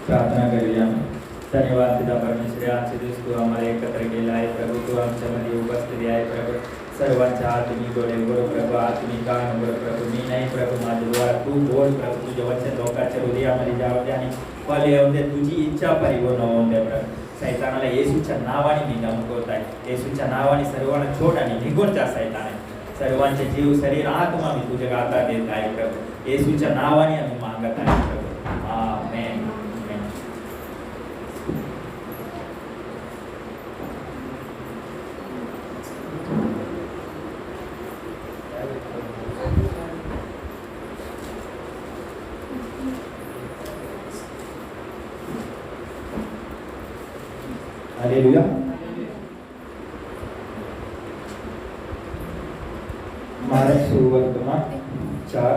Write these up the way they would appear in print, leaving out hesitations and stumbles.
प्रार्थना करूया. धन्यवाद पिता परमेश्वर, आजचे दिवस तू आम्हाला एकत्र केला आहे प्रभू. तू आमच्यामध्ये उपस्थिती आहे प्रभू. सर्वांच्या हात तुम्ही डोळे उघड प्रभू, हात तुम्ही कान उघड प्रभू. मी नाही प्रभू, माझ्या द्वारा तू बोल प्रभू. तुझे वचन लोकांच्या हृदयामध्ये जाऊ दे आणि फल येऊन दे. तुझी इच्छा परिपूर्ण होऊन दे प्रभू. सैतानाला येशूच्या नावाने मी धमकवत आहे. येशूच्या नावाने सर्वांना छोट आणि निघून जा सैताने. सर्वांचे जीव शरीर आत्मा मी तुझ्या हातात देत आहे प्रभू. येशूच्या नावाने आम्ही मागत आहे प्रभू. आमेन. हालेलुया. मार्क सुवर्तमान 4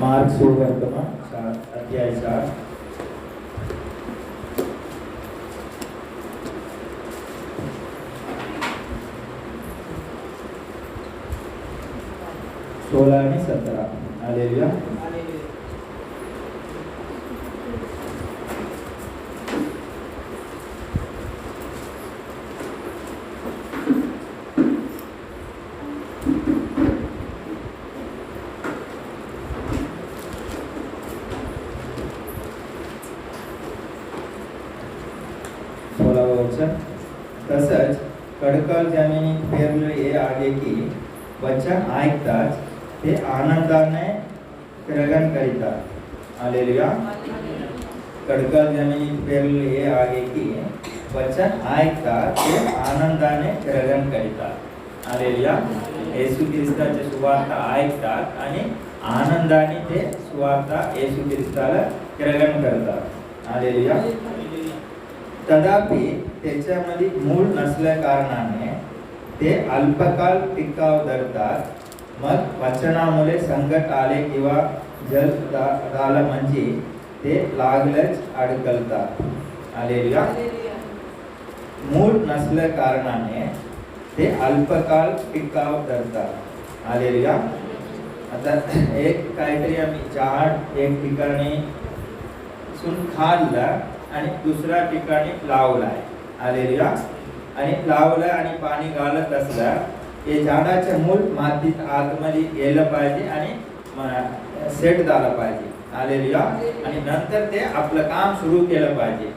मार्क सुवर्तमान 4 अध्याय 4 16 आणि 17. हालेलुया. तसंच खडकल जमिनीत पेरले हे आगे की वचन ऐकताच ते आनंदाने ग्रहण करीतात. हालेलुया. खडकल जमिनीत पेरले हे आगे की वचन ऐकतात ते आनंदाने ग्रहण करीतात. हालेलुया. येशू ख्रिस्ताची सुवार्ता ऐकतात आणि आनंदाने ते सुवार्ता येशू ख्रिस्ताला ग्रहण करतात. हालेलुया. तथापि त्याच्यामध्ये मूळ नसल्या कारणाने ते अल्पकाल टिकाव धरतात. मग वचनामुळे संकट आले किंवा जल झालं म्हणजे ते लागलंच अडकलतात. हालेलुया. मूळ नसल्या कारणाने ते अल्पकाल टिकाव धरतात. हालेलुया. आता एक काहीतरी आम्ही झाड एक ठिकाणी खाल्लं आणि दुसऱ्या ठिकाणी लावलाय. हालेलुया. आणि लावलं आणि पाणी घालत असलं हे झाडाचे मूळ मातीत आतमध्ये गेलं पाहिजे आणि सेट झालं पाहिजे. हालेलुया. आणि नंतर ते आपलं काम सुरू केलं पाहिजे.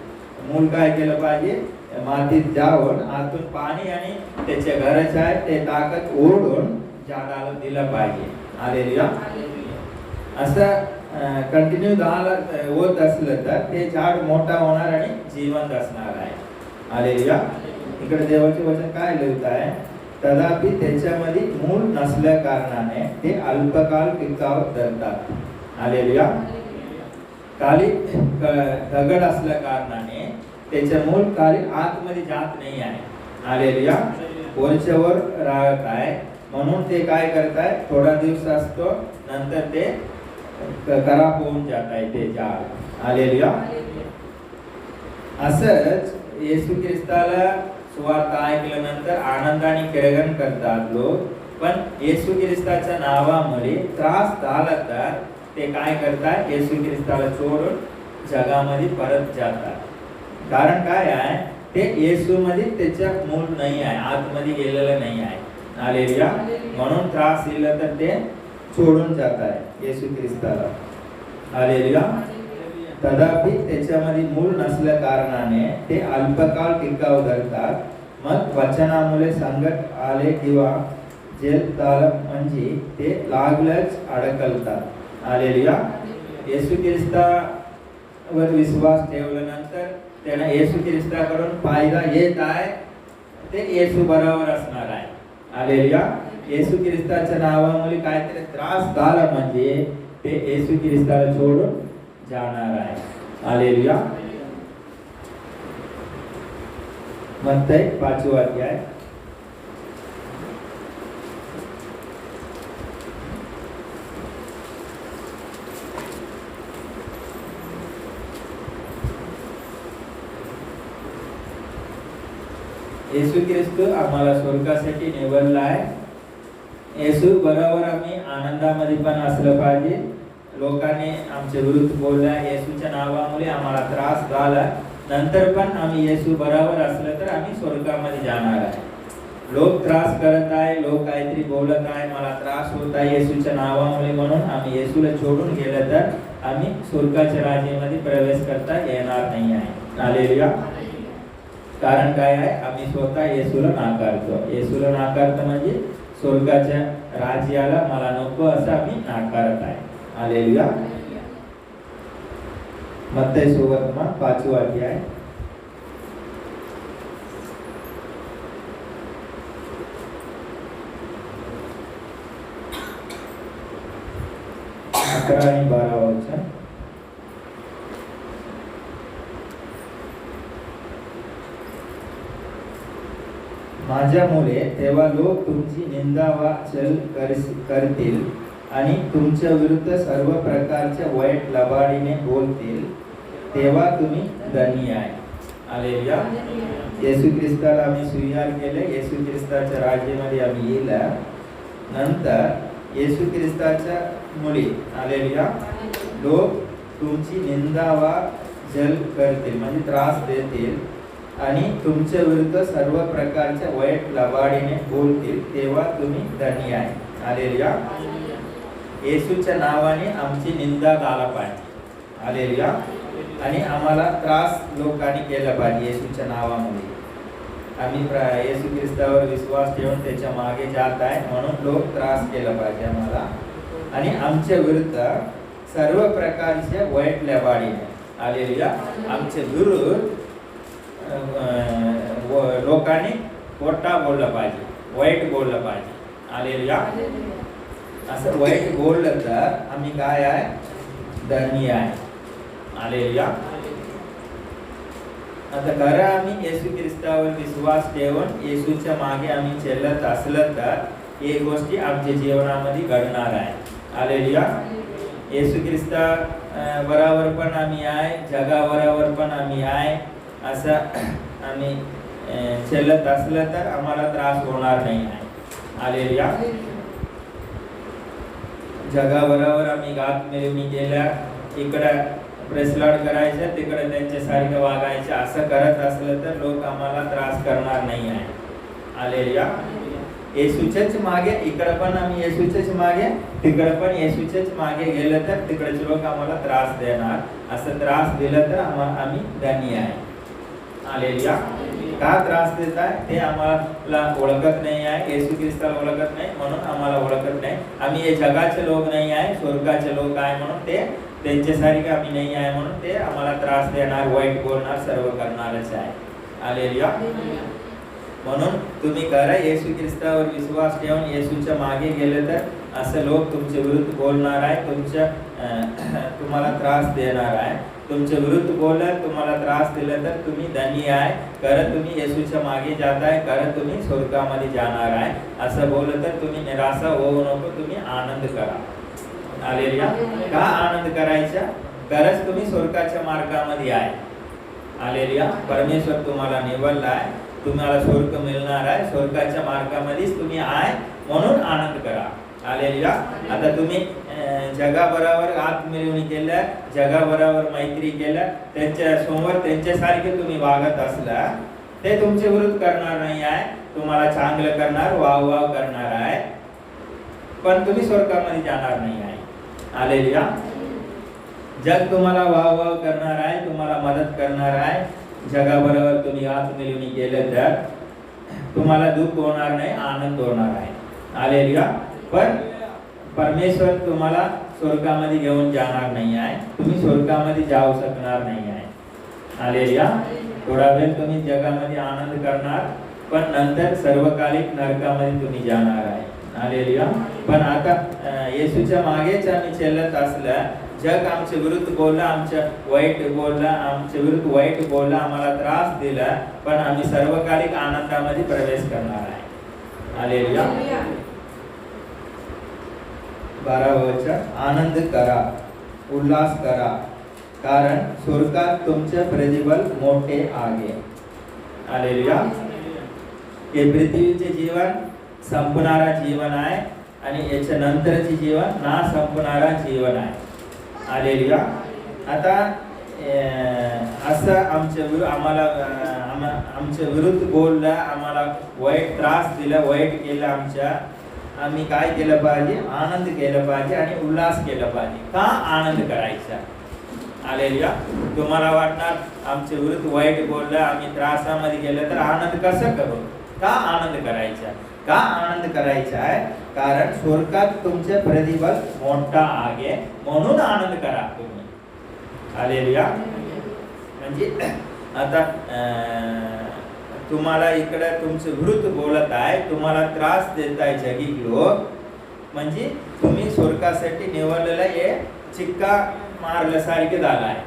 मूळ काय केलं पाहिजे, मातीत जाऊन आतून पाणी आणि त्याचे गरज आहे ते ताकद ओढून झाडाला दिलं पाहिजे. हालेलुया. असं कंटिन्यू होत असलं तर ते झाड मोठा होणार आणि जिवंत असणार आहे. हालेलुया. इकडे देवाचे वचन काय लिहित आहे, तथापि त्याच्यामध्ये मूळ नसल्या कारणाने ते अल्पकाल टिकाव धरतात. हालेलुया. खाली दगड असल्या कारणाने त्याचे मूळ खाली आतमध्ये जात नाही आहे. हालेलुया. वरच्यावर राहत आहे म्हणून ते काय करताय, थोडा दिवस असतो नंतर ते खराब होऊन जात आहे ते झाड. हालेलुया. असंच येशू ख्रिस्ताला सुवार्ता ऐकल्यानंतर आनंदाने ग्रहण करतात लोक. पण येशू ख्रिस्ताच्या नावामुळे त्रास झाला तर ते काय करतात, येशू ख्रिस्ताला सोडून जगामध्ये परत जातात. कारण काय आहे, ते येशू मध्ये त्याच्या मूळ नाही आहे, आतमध्ये गेलेलं नाही आहे. हालेलुया. म्हणून त्रास दिला तर ते सोडून जात आहे येशू ख्रिस्ताला. हालेलुया. तथापि त्याच्यामध्ये मूळ नसल्या कारणाने ते अल्पकाल टिकाव धरतात. मग वचनामुळे संकट आले किंवा जेल झालं म्हणजे ते लागलंच अडकलतात. हालेलुया. येशू ख्रिस्तावर विश्वास ठेवल्यानंतर त्यांना येशू ख्रिस्ताकडून फायदा येत आहे, ते येशू बरोबर असणार आहे. हालेलुया. येशू ख्रिस्ताच्या नावामुळे काहीतरी त्रास झाला म्हणजे ते येशू ख्रिस्ताला सोडून जाणार आहे. हालेलुया. मत्तई 5 अध्याय येशू ख्रिस्त आम्हाला स्वर्गासाठी निवडला आहे. येशू बरोबर आम्ही आनंदामध्ये पण असलं पाहिजे. लोकांनी आमच्या विरुद्ध बोलला, येशूच्या नावामुळे आम्हाला त्रास झाला, नंतर पण आम्ही येशू बरोबर असलं तर आम्ही स्वर्गामध्ये जाणार आहे. लोक त्रास करत आहे, लोक काहीतरी बोलत आहे, मला त्रास होत आहे येशूच्या नावामुळे, म्हणून आम्ही येशूला सोडून गेलं तर आम्ही स्वर्गाच्या राज्यामध्ये प्रवेश करता येणार नाही आहे. हालेलुया. कारण काय आहे, आम्ही स्वतः येशूला नाकारतो. येशूला नाकारतो म्हणजे स्वर्गाच्या राज्याला मला नको असं आम्ही नाकारत आहे. हालेलुया. मत्ती सुवर्तमान 5वा अध्याय 11 आणि 12 वचन. माझ्यामुळे तेव्हा लोक तुमची निंदा व छल करतील आणि तुमच्या विरुद्ध सर्व प्रकारच्या वाईट लबाडीने बोलतील, तेव्हा तुम्ही धन्य आहे. हालेलुया. येशू ख्रिस्ताला आम्ही स्वीकार केले, येशू ख्रिस्ताच्या राज्यामध्ये आम्ही येला, नंतर येशू ख्रिस्ताच्या मुळे हालेलुया लोक तुमची निंदा व छल करतील म्हणजे त्रास देतील आणि तुमच्या विरुद्ध सर्व प्रकारच्या वाईट लबाडीने बोलतील, तेव्हा तुम्ही धन्य आहे. हालेलुया. येशूच्या नावाने आमची निंदा झाला पाहिजे. हालेलुया. आणि आम्हाला त्रास लोकांनी केला पाहिजे येशूच्या नावामुळे. आम्ही येशू ख्रिस्तावर विश्वास ठेवून त्याच्या मागे जात आहे, म्हणून लोक त्रास केला पाहिजे आम्हाला. आणि आमच्या विरुद्ध सर्व प्रकारच्या वाईट लबाडीने हालेलुया आमच्या विरुद्ध लोकांनी खोटा बोललं पाहिजे, वाईट बोललं पाहिजे. हालेलुया. असं वाईट बोललं तर आम्ही काय आहे, धन्य आहे. हालेलुया. आता खरं आम्ही येशू ख्रिस्तावर विश्वास ठेवून येशूच्या मागे आम्ही चालत असलं तर हे गोष्टी आमच्या जीवनामध्ये घडणार आहे. हालेलुया. येशू ख्रिस्ता बरोबर पण आम्ही आहे, जगाबरोबर पण आम्ही आहे, असं आम्ही चालत असलं तर आम्हाला त्रास होणार नाही आहे. हालेलुया. जगाबरोबर आम्ही घात मिळवणी केल्या, इकडं प्रेसलाड करायचं, तिकडे त्यांच्यासारखं वागायचं, असं करत असलं तर लोक आम्हाला त्रास करणार नाही आहे. हालेलुया. येशूच्याच मागे इकडं पण आम्ही येशूच्याच मागे, तिकडं पण येशूच्याच मागे गेलं तर तिकडचे लोक आम्हाला त्रास देणार. असं त्रास दिलं तर आम्ही धन्य आहे. हालेलुया. का त्रास देत आहे ते आम्हाला ओळखत नाही आहे, येशू ख्रिस्ताला ओळखत नाही म्हणून आम्हाला ओळखत नाही. आम्ही हे जगाचे लोक नाही आहे, स्वर्गाचे लोक आहे, म्हणून ते त्यांच्यासारखे आम्ही नाही आहे, म्हणून ते आम्हाला त्रास देणार, वाईट बोलणार, सर्व करणारच आहे. हालेलुया. म्हणून तुम्ही करा येशू ख्रिस्तावर विश्वास ठेवून येशूच्या मागे गेले तर असं लोक तुमच्या विरुद्ध बोलणार आहे, तुम्हाला त्रास देणार आहे. तुमच्या विरुद्ध बोलत तुम्हाला त्रास दिला तर तुम्ही धन्य आहे, कारण तुम्ही येशूच्या मागे जाताय, कारण तुम्ही स्वर्गामध्ये जाणार आहे. असं बोललं तर तुम्ही निराशा होऊ नको, तुम्ही आनंद करा. हालेलुया. का आनंद करायचा? कारण तुम्ही स्वर्गाच्या मार्गामध्ये आहे. हालेलुया. परमेश्वर तुम्हाला निवडला आहे, तुम्हाला स्वर्ग मिळणार आहे, स्वर्गाच्या मार्गामध्येच तुम्ही आहे, म्हणून आनंद करा. हालेलुया. आता तुम्ही जगाबरोबर हात मिळवणी केल्या, जगाबरोबर मैत्री केल्या, त्यांच्या समोर त्यांच्यासारखे तुम्ही वागत असला, ते तुमच्या विरुद्ध करणार नाही आहे, तुम्हाला चांगलं करणार, वाव वाव करणार आहे, पण तुम्ही स्वर्गामध्ये जाणार नाही आहे. हालेलुया. जग तुम्हाला वाव वाव करणार आहे, तुम्हाला मदत करणार आहे, जगाबरोबर तुम्ही हात मिळवणी केलं तर तुम्हाला दुःख होणार नाही, आनंद होणार आहे. हालेलुया. पण परमेश्वर तुम्हाला स्वर्गामध्ये घेऊन जाणार नाही आहे, तुम्ही स्वर्गामध्ये जाऊ शकणार नाही आहे. हालेलुया. थोडा वेळ तुम्ही जगामध्ये आनंद करणार, पण नंतर सर्वकालिक नरकामध्ये तुम्ही जाणार आहे. हालेलुया. पण आता येशूच्या मागेच आम्ही चालत असलं, जग आमच्या विरुद्ध बोलला, आमच्या वाईट बोलला, आमच्या विरुद्ध वाईट बोलला, आम्हाला त्रास दिला, पण आम्ही सर्वकालिक आनंदामध्ये प्रवेश करणार आहे. हालेलुया. 12 वचन. आनंद करा, उल्हास करा, कारण स्वर्गात तुमचे प्रतिफल मोठे आहे. हालेलुया. हे पृथ्वीचे जीवन संपणारा जीवन आहे आणि याच्या नंतरचे जीवन ना संपणारा जीवन आहे. हालेलुया. आता असं आमच्या विरुद्ध बोलला, आम्हाला वाईट त्रास दिला, वाईट केलं आम्ही काय केलं पाहिजे? आनंद केला पाहिजे आणि उल्हास केला पाहिजे. का आनंद करायचा? हालेलुया. तुम्हाला वाटणार आमच्या विरुद्ध वाईट बोललं, आम्ही त्रासामध्ये गेलं तर आनंद कसं करू? का आनंद करायचा? का आनंद करायचा आहे? कारण स्वर्गात तुमचे प्रतिफल मोठा आहे, म्हणून आनंद करा तुम्ही. हालेलुया. म्हणजे आता तुम्हाला इकडे तुमचे विरुद्ध बोलत आहे, तुम्हाला त्रास देत आहे जगी लोक, म्हणजे तुम्ही स्वर्गासाठी निवडलेलं हे चिक्का मारल्यासारखे झाला आहे.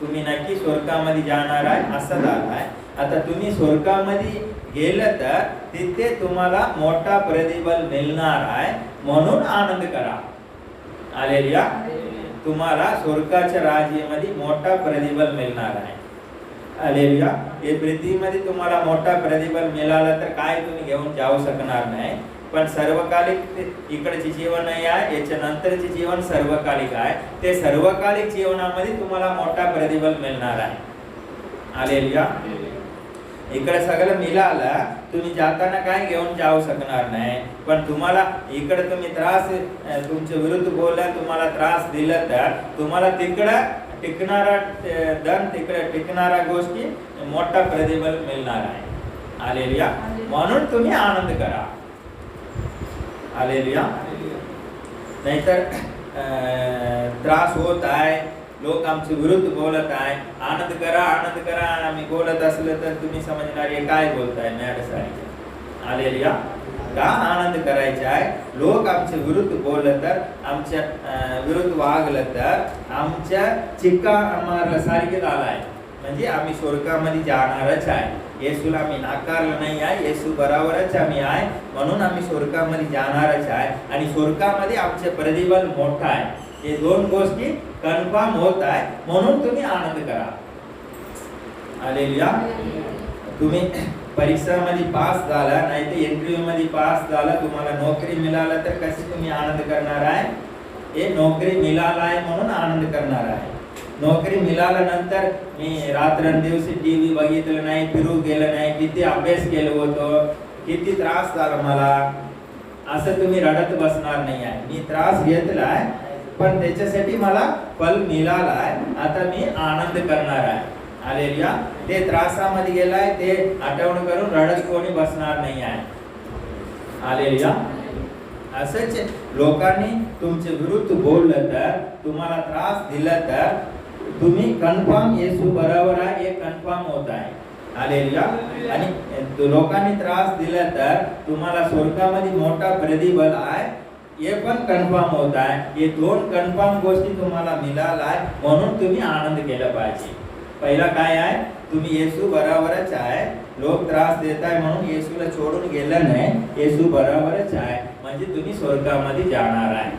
तुम्ही नक्की स्वर्गामध्ये जाणार आहे असं झालं आहे. आता तुम्ही स्वर्गामध्ये गेलं तर तिथे तुम्हाला मोठा प्रतिफल मिळणार आहे, म्हणून आनंद करा. हालेलुया. तुम्हाला स्वर्गाच्या राज्यामध्ये मोठा प्रतिफल मिळणार आहे. हालेलुया. हे पृथ्वीमध्ये तुम्हाला मोठा प्रतिफल मिळाला तर काय तुम्ही घेऊन जाऊ शकणार नाही, पण सर्वकालिक इकडचे जीवन नाही आहे, याच्या नंतरचे जीवन सर्वकालिक आहे. ते सर्वकालिक जीवनामध्ये तुम्हाला मोठा प्रतिफल मिळणार आहे. हालेलुया. इकडे सगळं मिळालं, तुम्ही जाताना काय घेऊन जाऊ शकणार नाही, पण तुम्हाला इकडे तुम्ही त्रास, तुमच्या विरुद्ध बोलला, तुम्हाला त्रास दिला तर तुम्हाला तिकडं टिकणारा धन, तिकडे टिकणारा गोष्टी मोठा प्रतिफल मिळणार आहे. हालेलुया. म्हणून तुम्ही आनंद करा. हालेलुया. नाहीतर त्रास होत आहे, लोक आमच्या विरुद्ध बोलत आहे, आनंद करा आनंद करा, आम्ही बोलत असलं तर तुम्ही समजणार हे काय बोलताय मॅडसारखे. हालेलुया. का आनंद करायचा आहे? लोक आमच्या विरुद्ध बोललं तर, आमच्या विरुद्ध वागलं तर आमच्या चिक्का मारल्यासारखे झाला आहे, म्हणजे आम्ही स्वर्गामध्ये जाणारच आहे. येसूला आम्ही नाकारलं नाही आहे, येसू बरोबरच आम्ही आहे, म्हणून आम्ही स्वर्गामध्ये जाणारच आहे आणि स्वर्गामध्ये आमचे प्रतिफल मोठा आहे. हे दोन गोष्टी कन्फर्म होत आहे, म्हणून तुम्ही आनंद करा. हालेलुया. तुम्ही परीक्षामध्ये पास झाला, नाही तर इंटरव्ह्यू मध्ये पास झाला, तुम्हाला नोकरी मिळाला तर कशी तुम्ही आनंद करणार आहे? हे नोकरी मिळाला आहे म्हणून आनंद करणार आहे. नोकरी मिळाल्यानंतर मी रात्रंदिवस टीव्ही बघितलं नाही, फिरू गेलं नाही, किती अभ्यास केलं होतं, किती त्रास झाला मला, असं तुम्ही रडत बसणार नाही आहे. मी त्रास घेतला आहे, पण त्याच्यासाठी मला फल मिळाला आहे, आता मी आनंद करणार आहे. हालेलुया. ते त्रासामध्ये गेलाय, ते आठवण करून रडत कोणी बसणार नाही आहे. हालेलुया. असंच लोकांनी तुमच्या विरुद्ध बोललं तर, तुम्हाला त्रास दिला तर तुम्ही कन्फर्म येसू बरोबर आहे हे कन्फर्म होत आहे. हालेलुया. आणि लोकांनी त्रास दिला तर तुम्हाला स्वर्गामध्ये मोठा प्रतिफल आहे हे पण कन्फर्म होत आहे. हे दोन कन्फर्म गोष्टी तुम्हाला मिळाला आहे, म्हणून तुम्ही आनंद केला पाहिजे. पहिला काय आहे? तुम्ही येसू बरोबरच आहे, लोक त्रास देत आहे म्हणून येसूला सोडून गेलं नाही, येसू बरोबरच आहे, म्हणजे तुम्ही स्वर्गामध्ये जाणार आहे.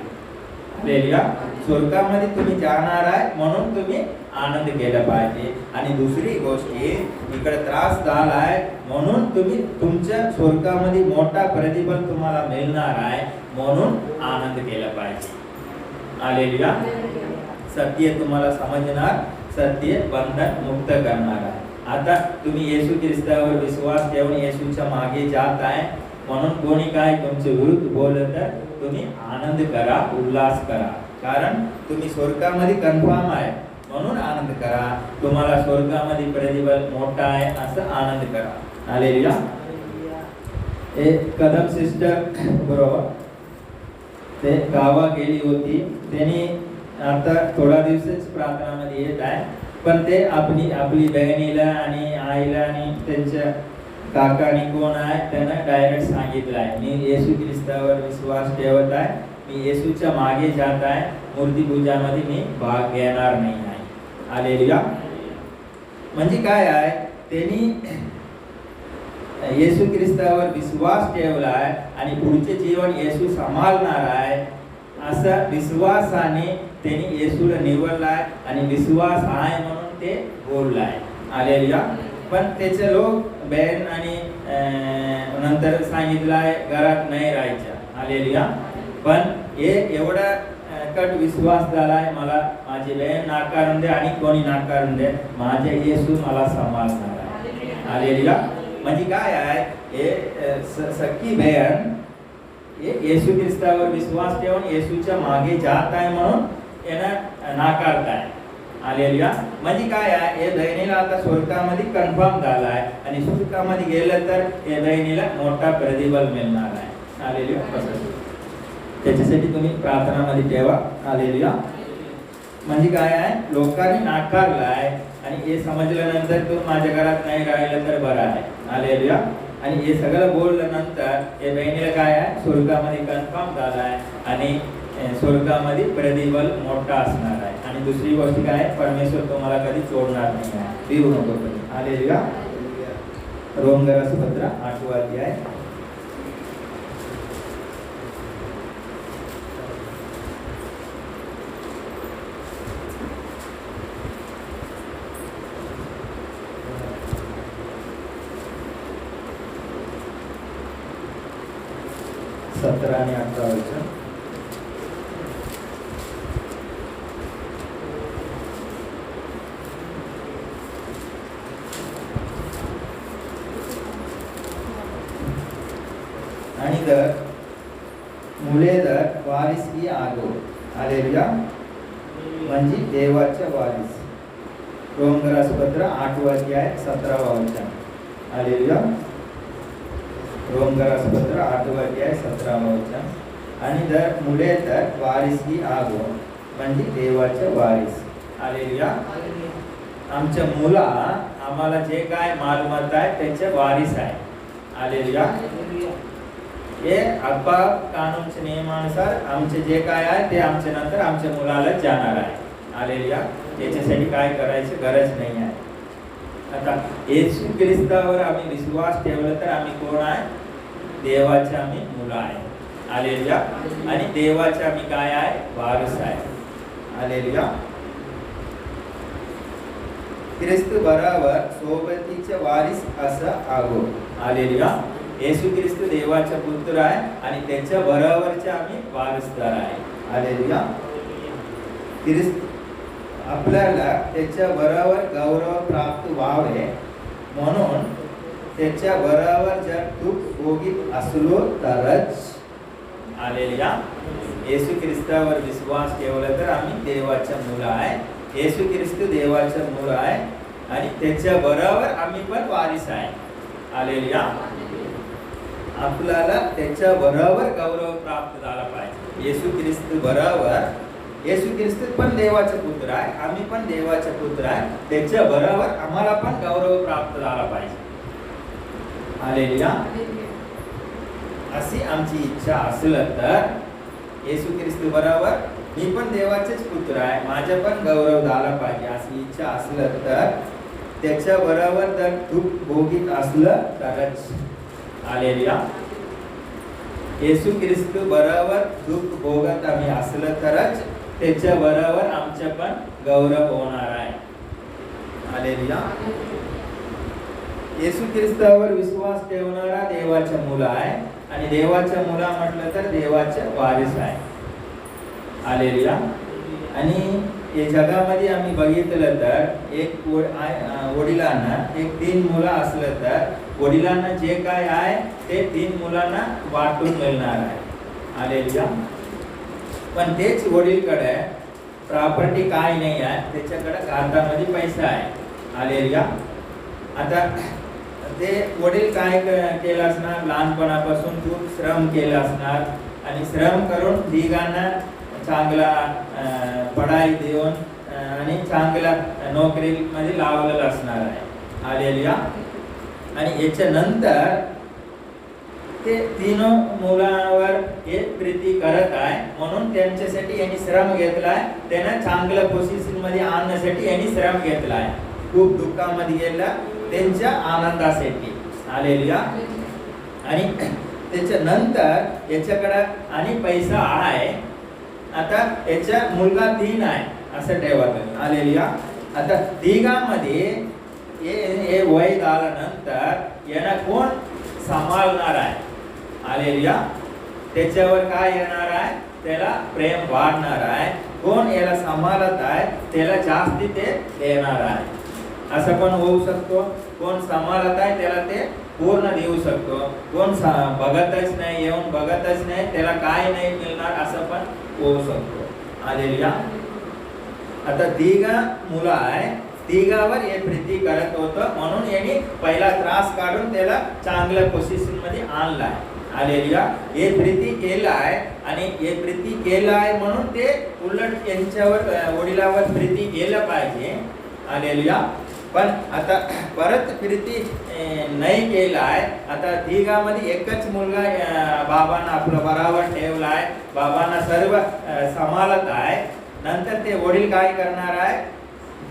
हालेलुया. स्वर्गामध्ये तुम्ही जाणार आहे म्हणून तुम्ही आनंद केला पाहिजे. आणि दुसरी गोष्ट, इकडे त्रास झाला आहे म्हणून तुम्ही तुमच्या स्वर्गामध्ये मोठा प्रतिफल तुम्हाला मिळणार आहे, म्हणून आनंद केला पाहिजे. हालेलुया. सत्य तुम्हाला समजणार, सत्य बंधन मुक्त करणार आहे. आता तुम्ही येशू ख्रिस्तावर विश्वास ठेवून येशूच्या मागे जात आहे, म्हणून कोणी काय तुमच्या विरुद्ध बोललं तर तुम्ही आनंद करा, उल्हास करा, कारण तुम्ही स्वर्गामध्ये कन्फर्म आहे, म्हणून आनंद करा. तुम्हाला स्वर्गामध्ये प्रतिफल मोठा आहे असं आनंद करा. हालेलुया. एक कदम सिस्टर बरोबर ते गावा गेली होती, त्यांनी आता थोडा दिवसच प्रार्थनामध्ये येत आहे, पण ते आपली बहिणीला आणि आईला आणि त्यांच्या काकानी कोण आहे त्यांना डायरेक्ट सांगितलं आहे, मी येशू ख्रिस्तावर विश्वास ठेवत आहे, मी येशूच्या मागे जात आहे, मूर्ती पूजामध्ये मी भाग घेणार नाही आहे. हालेलुया. म्हणजे काय आहे? त्यांनी येशू ख्रिस्तावर विश्वास ठेवला आहे आणि पुढचे जीवन येशू सांभाळणार आहे असं विश्वासाने त्यांनी येशूला निवडला आहे आणि विश्वास आहे म्हणून ते बोलला आहे. हालेलुया. पण त्याचे लोक बहीण आणि नंतर सांगितलं आहे घरात नाही राहायचं. हालेलुया. पण हे एवढा कट विश्वास झालाय मला, माझी बहीण नाकारून दे आणि कोणी नाकारून दे, माझे येशू मला सांभाळणार आहे. हालेलुया. म्हणजे काय आहे, हे सख्खी बहीण येशू ख्रिस्तावर विश्वास ठेवून येशूच्या मागे जात आहे म्हणून यानं नाकारताय. हालेलुया. म्हणजे काय आहे, हे बहिणीला आता स्वर्गामध्ये कन्फर्म झाला आहे आणि स्वर्गामध्ये गेलं तर हे बहिणीला मोठा प्रतिफल मिळणार आहे. हालेलुया. त्याच्यासाठी तुम्ही प्रार्थनामध्ये ठेवा. हालेलुया. म्हणजे काय आहे, लोकांनी नाकारलं आहे आणि हे समजल्यानंतर तू माझ्या घरात नाही राहिलं तर बरं आहे. हालेलुया. आणि हे सगळं बोलल्यानंतर हे बहिणीला काय आहे, स्वर्गामध्ये कन्फर्म झाला आहे आणि स्वर्गामध्ये प्रतिफल मोठा असणार आहे. आणि दुसरी गोष्ट काय, परमेश्वर तुम्हाला कधी सोडणार नाही आहे, भिवू नको तुम्ही. हालेलुया. रोमकरास पत्र 8 अध्याय 17 आणि 18 वचन. आणि जर मुले जर वारिसकी आगो. हालेलुया. म्हणजे देवाच्या वारिस. रोमकरास पत्र 8 अध्याय 17 वचन. हालेलुया. रोमकरास पत्र 8 अध्याय 17 वचन. आणि जर मुले तर वारिसकी आगो म्हणजे देवाचे वारिस. हालेलुया. आमच्या मुला आम्हाला जे काय मालमत्ता आहे त्याचे वारिस आहे. हालेलुया. हे अब्बा कानूनच्या नियमानुसार आमचे जे काय आहे ते आमच्या नंतर आमच्या मुलाला जाणार आहे. हालेलुया. त्याच्यासाठी काय करायची गरज नाही आहे. आता येशू ख्रिस्तावर आम्ही विश्वास ठेवला तर आम्ही कोण आहे, देवाचे आम्ही मुलं आहे. हालेलुया. आणि देवाचे आम्ही काय आहे, वारिस आहे. हालेलुया. ख्रिस्त बरोबर सोबतीचे वारिस असं आगो. हालेलुया. येशू ख्रिस्त देवाचा पुत्र आहे आणि त्याच्या बरोबरचे आम्ही वारसदार आहे. हालेलुया. ख्रिस्त आपल्याला त्याच्या बरोबर गौरव प्राप्त व्हावे म्हणून त्याच्या बरोबर जर दुःख भोगीत असलो तरच. हालेलुया. येशू ख्रिस्तावर विश्वास ठेवला तर आम्ही देवाच्या मुलं आहे. येशू ख्रिस्त देवाच्या मुलं आहे आणि त्याच्या बरोबर आम्ही पण वारिस आहे. हालेलुया. आपल्याला त्याच्या बरोबर गौरव प्राप्त झाला पाहिजे. येशू ख्रिस्त बरोबर, येशू ख्रिस्त पण देवाचे पुत्र आहे, आम्ही पण देवाचे पुत्र आहे, त्याच्या बरोबर आम्हाला पण गौरव प्राप्त झाला पाहिजे. हालेलुया. अशी आमची इच्छा असलं तर येशू ख्रिस्त बरोबर मी पण देवाचेच पुत्र आहे, माझा पण गौरव झाला पाहिजे अशी इच्छा असलं तर त्याच्या बरोबर जर दुःख भोगीत असलं तरच. हालेलुया. येशू ख्रिस्त बरोबर दुःख भोगत आम्ही असलं तरच त्याच्या बरोबर आमचा पण गौरव होणार आहे. हालेलुया. येशू ख्रिस्तावर विश्वास ठेवणारा देवाच्या मुलं आहे आणि देवाच्या मुला म्हटलं तर देवाच्या वारिस आहे. हालेलुया. आणि या जगामध्ये आम्ही बघितलं तर एक वडिलांना एक 3 मुलं असलं तर वडिलांना जे काय आहे ते 3 मुलांना वाटून मिळणार आहे. हालेलुया. पण तेच वडीलकडे प्रॉपर्टी काय नाही आहे, त्याच्याकडे खात्यामध्ये पैसा आहे. हालेलुया. आता ते वडील काय केलं असणार, लहानपणापासून खूप श्रम केला असणार आणि श्रम करून तिघांना चांगला पढाई देऊन आणि चांगला नोकरीमध्ये लावलेलं असणार आहे. हालेलुया. आणि याच्या नंतर ते 3 मुलांवर एक प्रीती करत आहे म्हणून त्यांच्यासाठी यांनी श्रम घेतलाय, त्यांना चांगल्या पोझिशन मध्ये आणण्यासाठी यांनी श्रम घेतलाय, खूप दुःखामध्ये गेला त्यांच्या आनंदासाठी. हालेलुया. आणि त्याच्या नंतर याच्याकडे आणि पैसा आहे. आता याचा मुलगा 3 आहे असं ठेवत. हालेलुया. आता तिघांमध्ये हे वय झाल्यानंतर यांना कोण सांभाळणार आहे. हालेलुया. त्याच्यावर काय येणार आहे, त्याला प्रेम वाढणार आहे. कोण याला सांभाळत आहे त्याला जास्ती ते देणार आहे. असं पण होऊ शकतो. कोण सांभाळत आहे त्याला ते पूर्ण देऊ शकतो. कोण बघतच नाही, येऊन बघतच नाही, त्याला काय नाही मिळणार असं पण होऊ शकतो. हालेलुया. आता तिघा मुलं आहे, तिघावर हे प्रीती करत होतं म्हणून यांनी पहिला त्रास काढून त्याला चांगल्या पोझिशन मध्ये आणलाय. हालेलुया. हे प्रीती केलं आहे आणि हे प्रीती केलं आहे म्हणून ते उलट यांच्यावर वडिलावर प्रीती केलं पाहिजे. हालेलुया. पण आता परत प्रीती नाही केलं आहे. आता तिघामध्ये एकच मुलगा बाबांना आपलं बराबर ठेवला आहे, बाबांना सर्व सांभाळत आहे. नंतर ते वडील काय करणार आहे,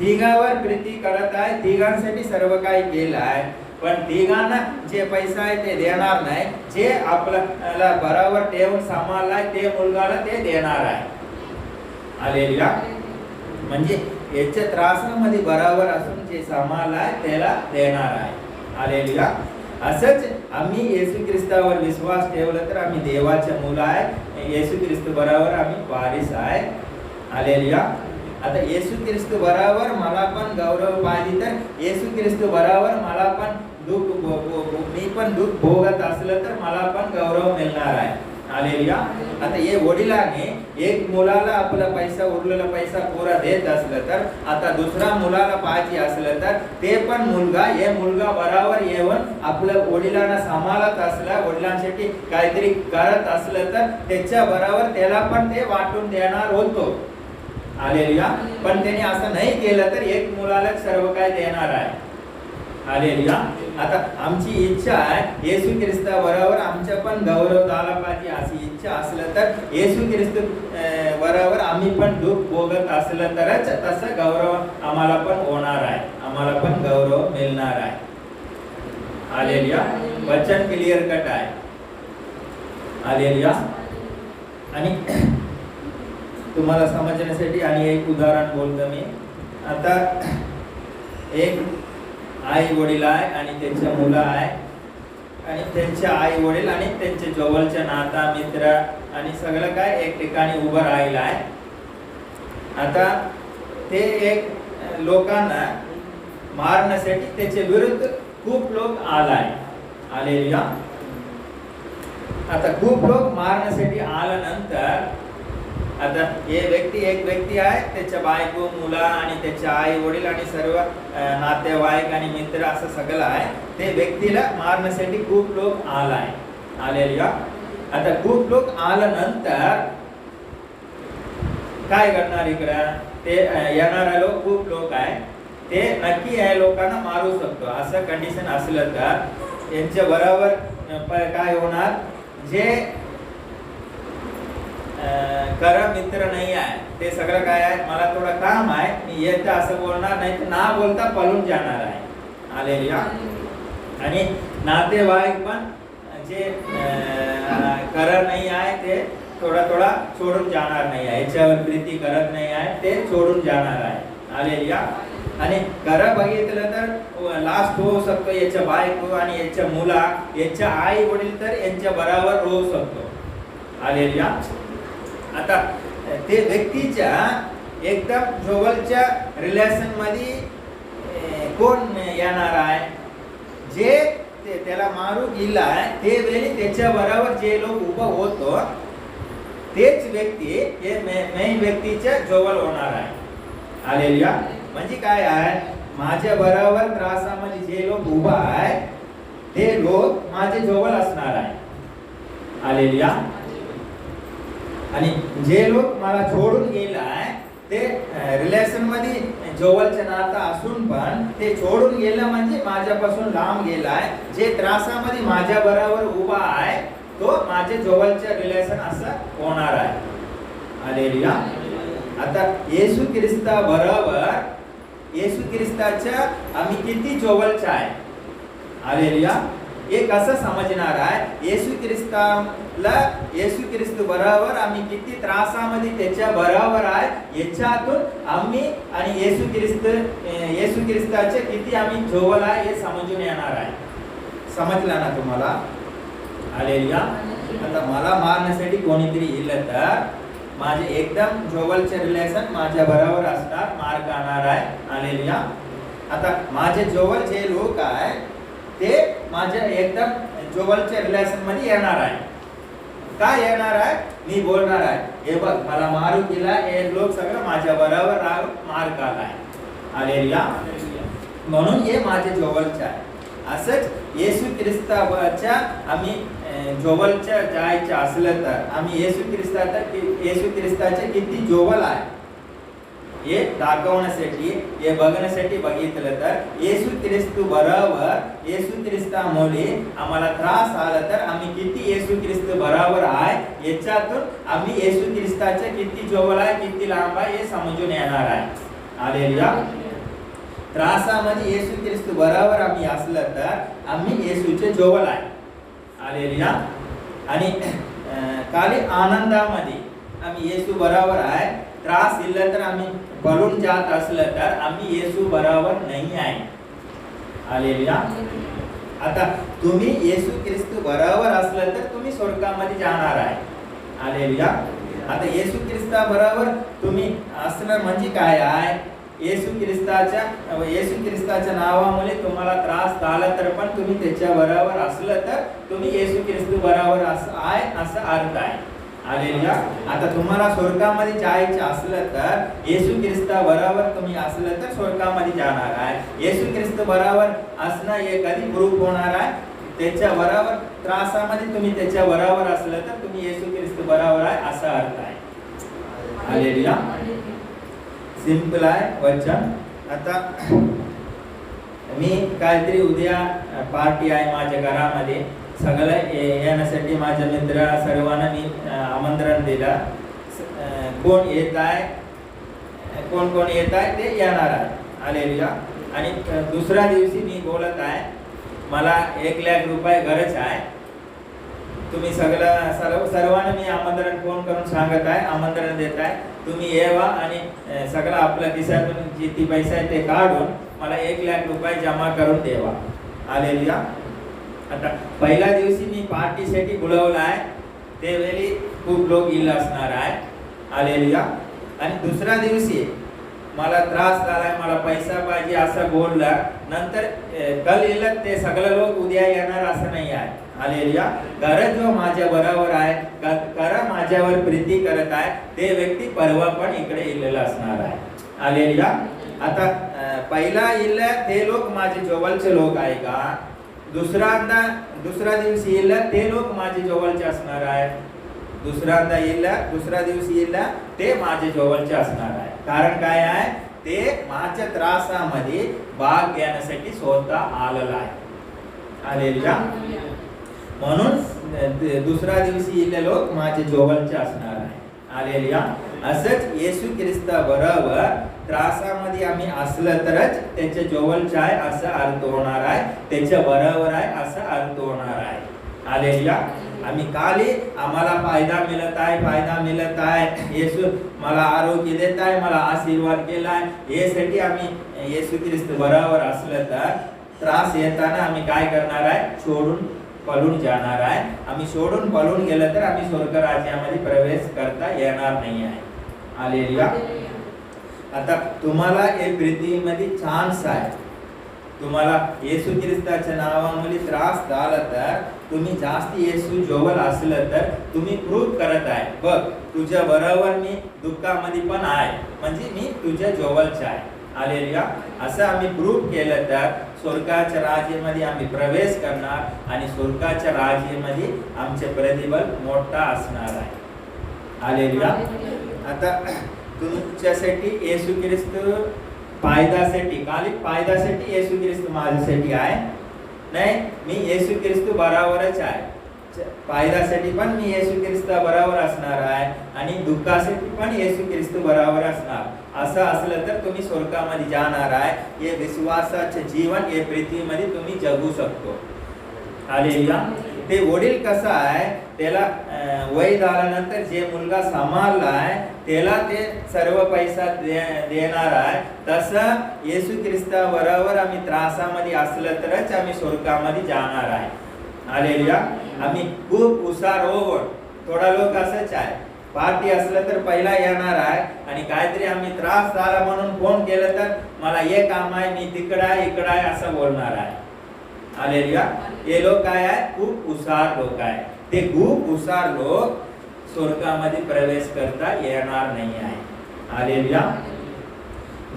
तिघावर प्रीती करत आहे, तिघांसाठी सर्व काही केलं आहे. पण तिघांना जे पैसा आहे ते देणार नाही, जे आपल्याला बराबर ठेवून सांभाळलाय ते मुलगाला ते देणार आहे. हालेलुया. म्हणजे याच्या त्रासामध्ये बराबर असून जे सांभाळलाय त्याला देणार आहे. हालेलुया. असंच आम्ही येशू ख्रिस्तावर विश्वास ठेवला तर आम्ही देवाचे मुलं आहे, येशू ख्रिस्त बरोबर आम्ही वारिस आहे. हालेलुया. आता येशू ख्रिस्त बरोबर मला पण गौरव पाहिजे, तर येशू ख्रिस्त बरोबर मला पण मी पण दुःख भोगत असलं तर मला पण गौरव मिळणार आहे. हालेलुया. आता हे वडिलांनी एक मुलाला आपला पैसा उरलेला पैसा पुरा देत असलं तर आता दुसरा मुलाला पाहिजे असलं तर ते पण मुलगा हे मुलगा बरोबर येऊन आपल्या वडिलांना सांभाळत असला, वडिलांसाठी काहीतरी करत असलं तर त्याच्या बरोबर त्याला पण ते वाटून देणार होतो. हालेलुया. पण त्याने असं नाही केलं तर एक मुलाला सर्व काय देणार आहे. हालेलुया. आता आमची इच्छा आहे येशू ख्रिस्ता बरोबर आमच्या पण गौरव झाला पाहिजे अशी इच्छा असलं तर येशू ख्रिस्त बरोबर आम्ही पण दुःख भोगत असलं तरच तसं गौरव आम्हाला पण होणार आहे, आम्हाला पण गौरव मिळणार आहे. हालेलुया. वचन क्लिअर कट आहे. हालेलुया. आणि तुम्हाला समजण्यासाठी आणि एक उदाहरण बोलतो मी. आता एक आई वडील आहे आणि त्यांच्या मुलं आहे आणि त्यांच्या आई वडील आणि त्यांचे जवळचे नाता मित्र आणि सगळं काय एक ठिकाणी उभं राहिलं आहे. आता ते एक लोकांना मारण्यासाठी त्याच्या विरुद्ध खूप लोक आलाय. हालेलुया. आता खूप लोक मारण्यासाठी आल्यानंतर आता एक व्यक्ती आहे, त्याच्या बायको मुला आणि त्याच्या आई वडील आणि सर्व नातेवाईक आणि मित्र असं सगळं आहे. ते व्यक्तीला मारण्यासाठी खूप लोक आलाय. हालेलुया. आता खूप लोक आल्यानंतर काय करणार इकडं, ते येणारे लोक खूप लोक आहे, ते नक्की या लोकांना मारू शकतो. असं कंडिशन असलं तर यांच्या बरोबर काय होणार, जे खरा मित्र नाही आहे ते सगळं काय आहे, मला थोडं काम आहे मी येतं असं बोलणार नाही, तर ना बोलता पळून जाणार आहे. हालेलुया. आणि नातेवाईक पण जे खरं नाही आहे ते थोडा सोडून जाणार नाही आहे, याच्यावर प्रीती करत नाही आहे ते सोडून जाणार आहे. हालेलुया. आणि खरं बघितलं तर लास्ट होऊ शकतो याच्या बायको आणि याच्या मुला, याच्या आई वडील तर यांच्या बरोबर होऊ शकतो. हालेलुया. आता ते व्यक्तीच्या एकदम जवळच्या रिलेशन मध्ये कोण येणार आहे, जे त्याला मारू गेलाय ते वेळी त्याच्या बरोबर जे लोक उभं होतो तेच व्यक्ती हे मेन व्यक्तीच्या जवळ होणार आहे. हालेलुया. म्हणजे काय आहे, माझ्या बरोबर त्रासामध्ये जे लोक उभा आहे ते लोक माझे जवळ असणार आहे. हालेलुया. आणि जे लोक मला सोडून गेलाय ते रिलेशन मध्ये जवळचे नातं असून पण ते सोडून गेलं म्हणजे माझ्यापासून लांब गेलाय. जे त्रासामध्ये माझ्या बरोबर उभा आहे तो माझे जवळचे रिलेशन असं होणार आहे. हालेलुया. आता येशू ख्रिस्ता बरोबर येशू ख्रिस्ताच्या आम्ही किती जवळचे आहे. हालेलुया. हे कसं समजणार आहे, येशू ख्रिस्त बरोबर आम्ही किती त्रासामध्ये त्याच्या बरोबर आहे, याच्यातून आम्ही आणि येशू ख्रिस्ताचे किती आम्ही जवळ आहे हे समजून येणार आहे. समजला ना तुम्हाला. हालेलुया. आता मला मारण्यासाठी कोणीतरी येईल तर माझे एकदम जवळचे रिलेशन माझ्या बरोबर असणार, मार खाणार आहे. हालेलुया. आता माझे जवळ जे लोक आहे ते माझ्या एकदम जवळच्या रिलेशन मध्ये येणार आहे. काय येणार आहे? मी बोलणार आहे, हे बघ मला मारू केला, हे लोक सगळं माझ्या बरोबर मार खाल्लाय. हालेलुया. म्हणून हे माझे जवळचे आहे. असंच येशू ख्रिस्ताच्या आम्ही जवळच्या जायचं असलं तर आम्ही येशू ख्रिस्ताचे किती जवळ आहे हे दाखवण्यासाठी, हे बघण्यासाठी बघितलं तर येशू ख्रिस्त बरोबर येशू ख्रिस्तामुळे आम्हाला त्रास आला तर आम्ही किती येशू ख्रिस्त बरोबर आहे याच्यातून आम्ही येशू ख्रिस्ताचे किती जवळ आहे, किती लांब आहे हे समजून येणार आहे. हालेलुया. त्रासामध्ये येशू ख्रिस्त बरोबर आम्ही असलं तर आम्ही येशूचे जवळ आहे. हालेलुया. आणि खाली आनंदामध्ये आम्ही येशू बरोबर आहे. त्रास दिला तर आम्ही पळून जात असलं तर आम्ही येशू बरोबर नाही आहे. हालेलुया. आता तुम्ही येशू ख्रिस्त बरोबर असलं तर तुम्ही स्वर्गामध्ये जाणार आहे. हालेलुया. आता येशू ख्रिस्ता बरोबर तुम्ही असणं म्हणजे काय आहे? येशू ख्रिस्ताच्या नावामुळे तुम्हाला त्रास झाला तर पण तुम्ही त्याच्या बरोबर असलं तर तुम्ही येशू ख्रिस्त बरोबर आहे असं अर्थ आहे. हालेलुया. आता तुम्हाला स्वर्गामध्ये जायचं असलं तर येशू ख्रिस्ता बरोबर तुम्ही असलं तर स्वर्गामध्ये जाणार आहे. येशू ख्रिस्त बरोबर असणं हे कधी प्रूफ होणार आहे? त्याच्या बरोबर त्रासामध्ये तुम्ही त्याच्या बरोबर असलं तर तुम्ही येशू ख्रिस्त बरोबर आहे असा अर्थ आहे. हालेलुया. सिंपल आहे वचन. आता मी काहीतरी उद्या पार्टी आहे माझ्या घरामध्ये, सगळं येण्यासाठी माझ्या मित्र सर्वांना मी आमंत्रण दिलं. कोण येत आहे, कोण कोण येत आहे ते येणार आहे. हालेलुया. आणि दुसऱ्या दिवशी मी बोलत आहे मला 1 लाख रुपये गरज आहे. तुम्ही सर्वांना मी आमंत्रण फोन करून सांगत आहे, आमंत्रण देत आहे. तुम्ही येवा आणि सगळं आपल्या खिशातून किती पैसे आहे ते काढून मला 1 लाख रुपये जमा करून द्यावा. हालेलुया. आता पहिल्या दिवशी मी पार्टीसाठी बोलवलं आहे, त्यावेळी खूप लोक येईल असणार आहे. हालेलुया. आणि दुसऱ्या दिवशी मला त्रास झालाय, मला पैसा पाहिजे असं बोलला, नंतर कल येईल ते सगळे लोक उद्या येणार असं नाही आहे. हालेलुया. खरं जो माझ्या बरोबर आहे, खरं माझ्यावर प्रीती करत आहे ते व्यक्ती परवा पण इकडे येलेला असणार आहे. हालेलुया. आता पहिला येईल ते लोक माझे जवळचे लोक आहे का? दुसरा दिवशी येईल ते लोक माझे जवळचे असणार आहे. दुसरा दिवशी येईल ते माझे जवळचे असणार आहे. कारण काय आहे? ते माझ्या त्रासामध्ये भाग घेण्यासाठी स्वतः आलेला आहे. हालेलुया. म्हणून दुसऱ्या दिवशी येईल लोक माझे जवळचे असणार आहे. हालेलुया. असंच येशू ख्रिस्ता बरोबर त्रासामध्ये आम्ही असलं तरच त्याच्या जवळचे आहे असं अर्थ होणार आहे, त्याच्या बरोबर आहे असं अर्थ होणार आहे. हालेलुया. आम्ही खाली आम्हाला फायदा मिळत आहे, येशू मला आरोग्य देत आहे, मला आशीर्वाद केलाय, यासाठी आम्ही येशू ख्रिस्त बरोबर असलं तर त्रास येताना आम्ही काय करणार आहे? सोडून पळून जाणार आहे. आम्ही सोडून पळून गेलं तर आम्ही स्वर्ग राज्यामध्ये प्रवेश करता येणार नाही आहे. हालेलुया. आता तुम्हाला या पृथ्वीमध्ये चान्स आहे. तुम्हाला येशू ख्रिस्ताच्या नावामुळे त्रास झाला तर तुम्ही जास्त येशू जवळ असलं तर तुम्ही प्रूफ करत आहे, बघ तुझ्या बरोबर मी दुःखामध्ये पण आहे, म्हणजे मी तुझ्या जवळचा आहे. हालेलुया. असं आम्ही प्रूफ केलं तर स्वर्गाच्या राज्यामध्ये आम्ही प्रवेश करणार आणि स्वर्गाच्या राज्यामध्ये आमचे प्रतिफल मोठा असणार आहे. हालेलुया. आता तुमच्यासाठी येशू ख्रिस्त फायद्यासाठी, खाली फायद्यासाठी येशू ख्रिस्त माझ्यासाठी आहे नाही, मी येशू ख्रिस्त बरोबरच आहे. फायद्यासाठी पण मी येशू ख्रिस्त बरोबर असणार आहे आणि दुःखासाठी पण येशू ख्रिस्त बरोबर असणार. असं असलं तर तुम्ही स्वर्गामध्ये जाणार आहे. हे विश्वासाचे जीवन हे पृथ्वीमध्ये तुम्ही जगू शकतो. हालेलुया. ते वडील कसा आहे, त्याला वय झाल्यानंतर जे मुलगा सांभाळला आहे त्याला ते सर्व पैसा देणार आहे, तसं येशू ख्रिस्ता बरोबर आम्ही त्रासामध्ये असलं तरच आम्ही स्वर्गामध्ये जाणार आहे. हालेलुया. आम्ही खूप हुशार होऊन, थोडा लोक असंच आहे, पार्टी असलं तर पहिला येणार आहे आणि काहीतरी आम्ही त्रास झाला म्हणून फोन केलं तर मला हे काम आहे, मी तिकडं आहे इकडं आहे असं बोलणार आहे. हालेलुया. हे लोक काय आहे, खूप हुशार लोक आहे. ते खूप हुशार लोक स्वर्गामध्ये प्रवेश करता येणार नाही आहे. हालेलुया.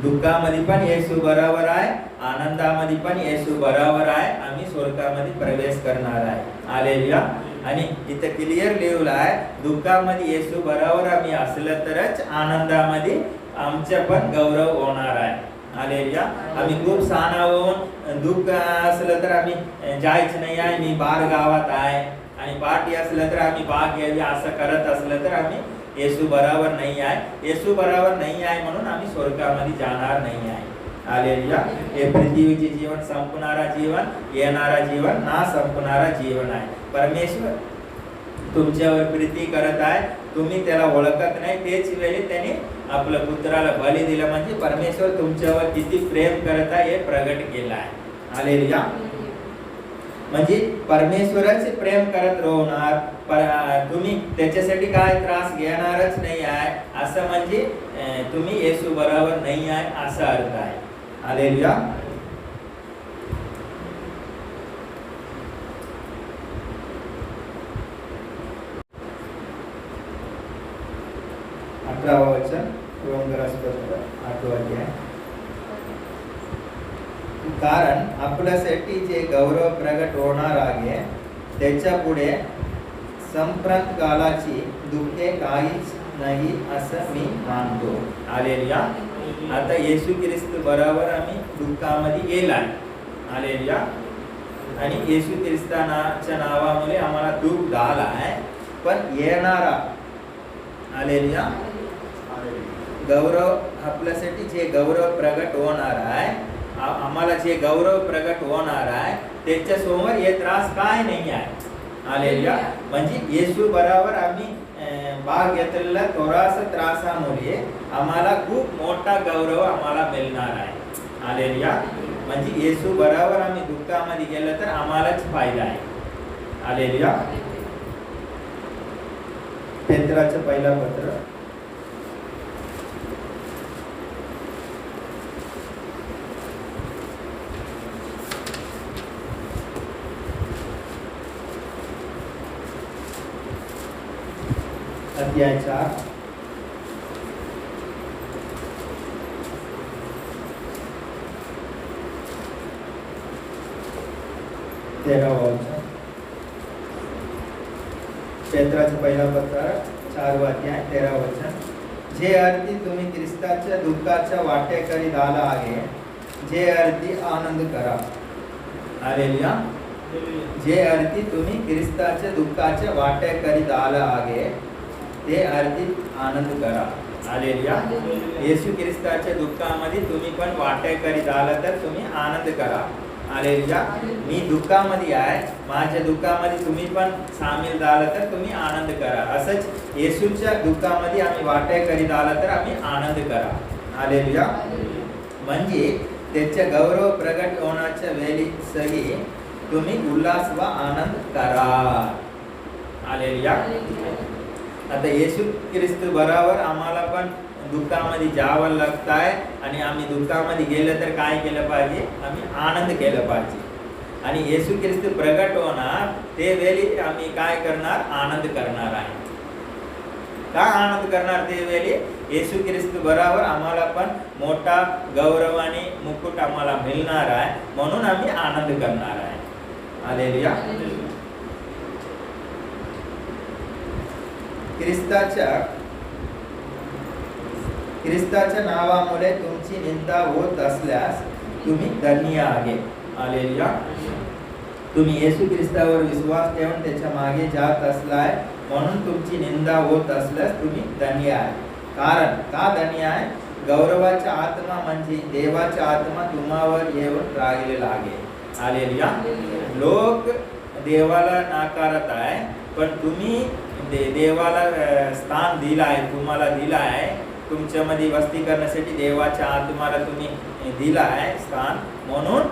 दुःखामध्ये पण येशू बरोबर आहे, आनंदामध्ये पण येशू बरोबर आहे. आम्ही स्वर्गामध्ये प्रवेश करणार आहे. हालेलुया. आणि इथं क्लिअर लिहिलं आहे, दुःखामध्ये येशू बरोबर आम्ही असलं तरच आनंदामध्ये आमचा पण गौरव होणार आहे. हालेलुया. आम्ही खूप छान होऊन दुःख असलं तर आम्ही जायचं नाही आहे, मी बाहेर गावात आहे, आणि पार्टी असलं तर आम्ही भाग घ्यावी असं करत असलं तर आम्ही येशू बरोबर नाही आहे. येशू बरोबर नाही आहे म्हणून आम्ही स्वर्गामध्ये जाणार नाही आहे. हालेलुया. हे पृथ्वीचे जीवन संपणारा जीवन, येणारा जीवन ना संपणारा जीवन आहे. परमेश्वर तुमच्यावर प्रीती करत आहे, तुम्ही त्याला ओळखत नाही. तेच वेळी त्याने आपल्या पुत्राला बली दिला, म्हणजे परमेश्वर तुमच्यावर किती प्रेम करत आहे हे प्रगट केलं आहे. हालेलुया. म्हणजे परमेश्वराचे प्रेम करत राहणार, तुम्ही त्याच्यासाठी काय त्रास घेणारच नाही आहे, असं म्हणजे तुम्ही येशू बरोबर नाही आहे असा अर्थ आहे. हालेलुया. अठरावा वचन, रोमकरासपत्र 8वा अध्याय. कारण आपल्यासाठी जे गौरव प्रगट होणार आहे त्याच्या पुढे संप्रत कालाची दुःखे काहीच नाही असं मी मानतो. हालेलुया. आता येशू ख्रिस्त बरोबर आम्ही दुःखामध्ये गेलाय. हालेलुया. आणि येशू ख्रिस्ताच्या नावामुळे आम्हाला दुःख झाला आहे, पण येणारा हालेलुया गौरव, आपल्यासाठी जे गौरव प्रगट होणार आहे, आम्हाला जे गौरव प्रगट होणार आहे त्याच्यासमोर हे त्रास काय नाही आहे. हालेलुया. म्हणजे येशू बरोबर आम्ही भाग घेतलेला थोडासा त्रासामुळे आम्हाला खूप मोठा गौरव आम्हाला मिळणार आहे. हालेलुया. म्हणजे येशू बरोबर आम्ही दुःखामध्ये गेलं तर आम्हालाच फायदा आहे. हालेलुया. पेत्राचं पहिला पत्र 4 13 पेत्राचं पहिला पत्र 4वा अध्याय 13 वचन. जे अर्थी तुम्ही ख्रिस्ताच्या दुःखाच्या वाटेकरी झाला आहे, जे अर्थी आनंद करा. हालेलुया. जे अर्थी तुम्ही ख्रिस्ताच्या दुःखाच्या वाटेकरी झाला आहे ते अर्थी आनंद करा. हालेलुया. येशू ख्रिस्ताच्या दुःखामध्ये तुम्ही पण वाटेकरी झाला तर तुम्ही आनंद करा. हालेलुया. मी दुःखामध्ये आहे, माझ्या दुःखामध्ये तुम्ही पण सामील झाला तर तुम्ही आनंद करा. असंच येशूच्या दुःखामध्ये आम्ही वाटेकरी झाला तर आम्ही आनंद करा. हालेलुया. म्हणजे त्याच्या गौरव प्रगट होण्याच्या वेळी सही तुम्ही उल्हास व आनंद करा. हालेलुया. आता येशू ख्रिस्त बरोबर आम्हाला पण दुःखामध्ये जावं लागत आहे, आणि आम्ही दुःखामध्ये गेलं तर काय केलं पाहिजे, आम्ही आनंद केलं पाहिजे. आणि येशू ख्रिस्त प्रगट होणार ते वेळी आम्ही काय करणार, आनंद करणार आहे. का आनंद करणार ते वेळी, येशू ख्रिस्त बरोबर आम्हाला पण मोठा गौरव आणि मुकुट आम्हाला मिळणार आहे, म्हणून आम्ही आनंद करणार आहे. हालेलुया. ख्रिस्ताच्या नावामुळे तुमची निंदा होत असल्यास तुम्ही धन्य आहे. हालेलुया. तुम्ही येशू ख्रिस्तावर विश्वास ठेवून त्याच्या मागे जात असलाय म्हणून तुमची निंदा होत असल्यास तुम्ही धन्य आहे. कारण का धन्य आहे, गौरवाचा आत्मा म्हणजे देवाचा आत्मा तुम्हावर येऊन राहिलेला आहे. हालेलुया. लोक देवाला नाकारत आहे, पण तुम्ही देवाला स्थान दिला आहे, तुम्हाला दिला आहे, तुमच्यामध्ये वस्ती करण्यासाठी देवाच्या आत्माला तुम्ही दिला आहे स्थान, म्हणून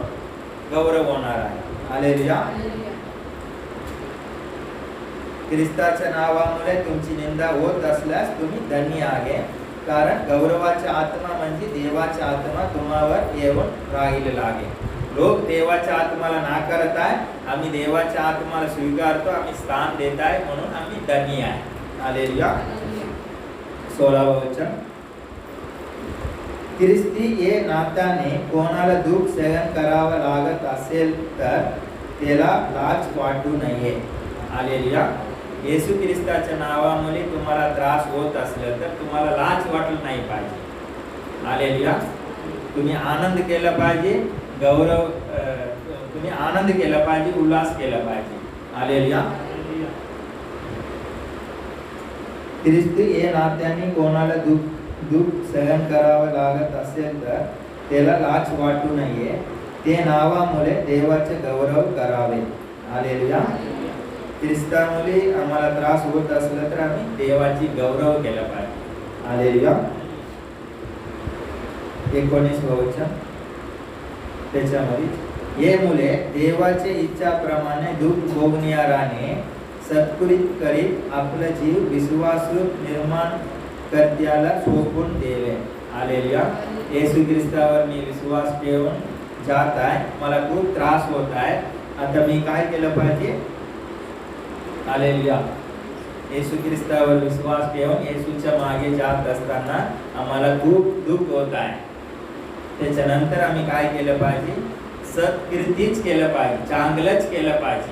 गौरव होणार आहे. हालेलुया. ख्रिस्ताच्या नावामुळे तुमची निंदा होत असल्यास तुम्ही धन्य आहे, कारण गौरवाचा आत्मा म्हणजे देवाचा आत्मा तुम्हावर येऊन राहिलेला आहे. लोक देवाच्या आत्माला नाकारत आहे, आम्ही देवाच्या आत्माला स्वीकारतो, आम्ही स्थान देत आहे, म्हणून आम्ही धन्य आहे. हालेलुया. 16वे वचन. ख्रिस्ती ये नात्याने कोणाला दुःख सहन करावं लागत असेल तर त्याला लाज वाटू नये. हालेलुया. येशू ख्रिस्ताच्या नावामुळे तुम्हाला त्रास होत असलं तर तुम्हाला लाज वाटलं नाही पाहिजे. हालेलुया. तुम्ही आनंद केला पाहिजे, गौरव तुम्ही आनंद केला पाहिजे, उल्हास केला पाहिजे. हालेलुया. ख्रिस्ती ये नात्याने कोणाला दुःख सहन करावं लागत असेल तर त्याला लाज वाटू नये, ते नावामुळे देवाचे गौरव करावे. हालेलुया. ख्रिस्तामुळे आम्हाला त्रास होत असला तर आम्ही देवाची गौरव केला पाहिजे. हालेलुया. 19वे वचन त्याच्यामध्ये, ये मुले देवाचे इच्छाप्रमाणे दुःख भोगणाऱ्याने सत्कृत करीत आपला जीव विश्वासू निर्माण कर्त्याला सोपून देवे. हालेलुया. येशू ख्रिस्तावर मी विश्वास ठेवून जात आहे, मला खूप त्रास होत आहे, आता मी काय केलं पाहिजे? हालेलुया. येशू ख्रिस्तावर विश्वास ठेवून येशूच्या मागे जात असताना आम्हाला खूप दुःख होत आहे, त्याच्यानंतर आम्ही काय केलं पाहिजे? सत्कृतीच केलं पाहिजे, चांगलंच केलं पाहिजे.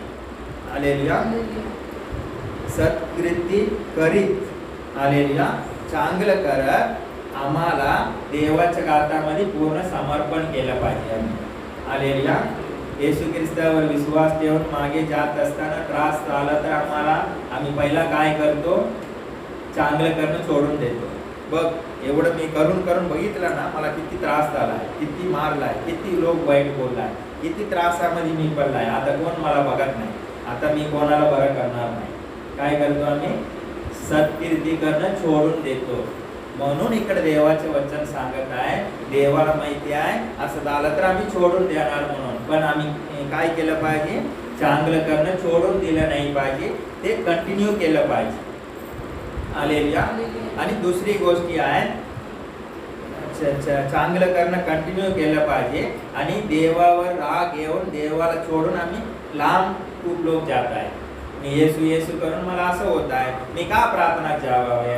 हालेलुया. सत्कृती करीत, हालेलुया, चांगलं करत आम्हाला देवाच्या गातामध्ये पूर्ण समर्पण केलं पाहिजे आम्ही. हालेलुया. येशू ख्रिस्तावर विश्वास ठेवून मागे जात असताना त्रास झाला तर आम्ही पहिला काय करतो? चांगलं करणं सोडून देतो. बघ, एवढं मी करून बघितलं ना, मला किती त्रास झालाय, किती मारलाय, किती लोक वाईट बोललाय, किती त्रासामध्ये मी पडलाय, आता कोण मला बघत नाही, आता मी कोणाला बरं करणार नाही. काय करतो आम्ही? सत्कीर्ती करणं सोडून देतो. म्हणून इकडे देवाचे वचन सांगत आहे, देवाला माहिती आहे असं झालं तर आम्ही सोडून देणार म्हणून, पण आम्ही काय केलं पाहिजे? चांगलं करणं सोडून दिलं नाही पाहिजे, ते कंटिन्यू केलं पाहिजे. हालेलुया. आणि दुसरी गोष्ट आहे, चांगलं करणं कंटिन्यू केलं पाहिजे आणि देवावर राग येऊन देवाला सोडून आम्ही लांब खूप लोक जात आहे. मी येसू येसू करून मला असं होत आहे, मी का प्रार्थना जावावे?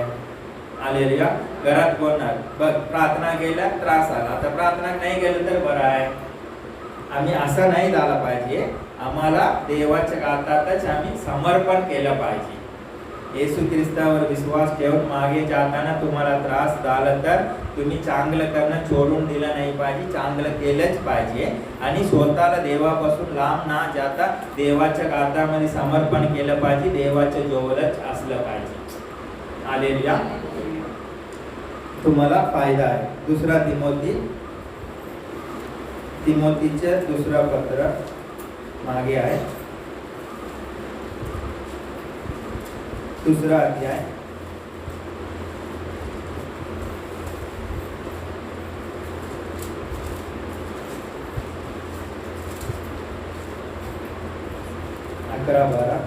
हालेलुया. घरात बोलणार, बघ प्रार्थना केल्या त्रास आला, आता प्रार्थना नाही केलं तर बरं आहे. आम्ही असं नाही झालं पाहिजे. आम्हाला देवाच्या गातातच आम्ही समर्पण केलं पाहिजे. येशू ख्रिस्तावर विश्वास ठेवून मागे जाताना तुम्हाला त्रास झाला तर तुम्ही चांगलं करणं सोडून दिलं नाही पाहिजे, चांगलं केलंच पाहिजे आणि स्वतःला देवापासून लांब ना जाता देवाच्या गातामध्ये समर्पण केलं पाहिजे, देवाच्या जवळच असलं पाहिजे. हालेलुया. तुम्हाला फायदा आहे. दुसरा तिमोथीचे दुसरा पत्र मागे आहे, दुसरा अध्याय, अकरा 12.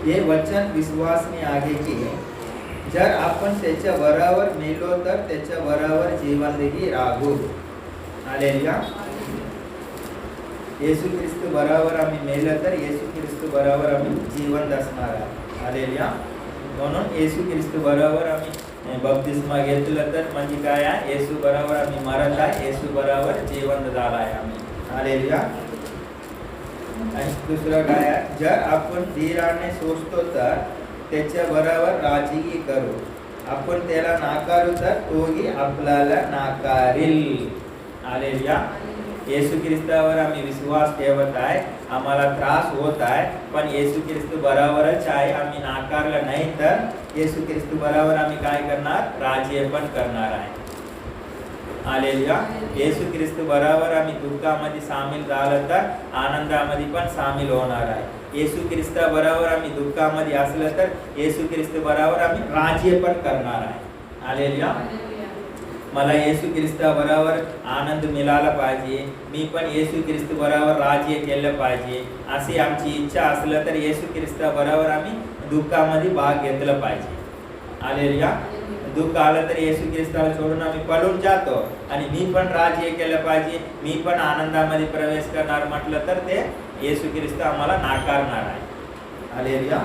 हे वचन विश्वासनीय आहे की जर आपण त्याच्या वरावर मेलो तर त्याच्या वरावर जीवनदेखील राहू. हालेलुया. येशू ख्रिस्त बराबर आम्ही मेलं तर येशू ख्रिस्त बराबर आम्ही जिवंत असणार आहे. हालेलुया. म्हणून येशू ख्रिस्त बराबर आम्ही बपतिस्मा घेतलं तर म्हणजे काय आहे? येशू बराबर आम्ही मरत आहे, येशू बराबर जिवंत झाला आहे आम्ही. हालेलुया. आणि दुसरं काय आहे? जर आपण धीराने सोचतो तर त्याच्या बराबर राजीगी करू, आपण त्याला नाकारू तर तोही आपल्याला नाकारील. हालेलुया. येशू ख्रिस्तावर आम्ही विश्वास ठेवत आहे, आम्हाला त्रास होत आहे, पण येशू ख्रिस्त बराबरच आहे, आम्ही नाकारलं नाही तर येशू ख्रिस्त बराबर आम्ही काय करणार? राज्य पण करणार आहे. हालेलुया. येशू ख्रिस्त बराबर आम्ही दुःखामध्ये सामील झालं तर आनंदामध्ये पण सामील होणार आहे. येशू ख्रिस्ता बराबर आम्ही दुःखामध्ये असलं तर येशू ख्रिस्त बराबर आम्ही राज्य पण करणार आहे. हालेलुया. मला येशू ख्रिस्ता बरोबर आनंद मिळाला पाहिजे, मी पण येशू ख्रिस्त बरोबर राज्य केलं पाहिजे, अशी आमची इच्छा असलं तर येशू ख्रिस्ता बरोबर आम्ही दुःखामध्ये भाग घेतला पाहिजे. हालेलुया. दुःख आलं तर येशू ख्रिस्ताला सोडून आम्ही पळून जातो आणि मी पण राज्य केलं पाहिजे, मी पण आनंदामध्ये प्रवेश करणार म्हटलं तर ते येशू ख्रिस्त आम्हाला नाकारणार आहे. हालेलुया.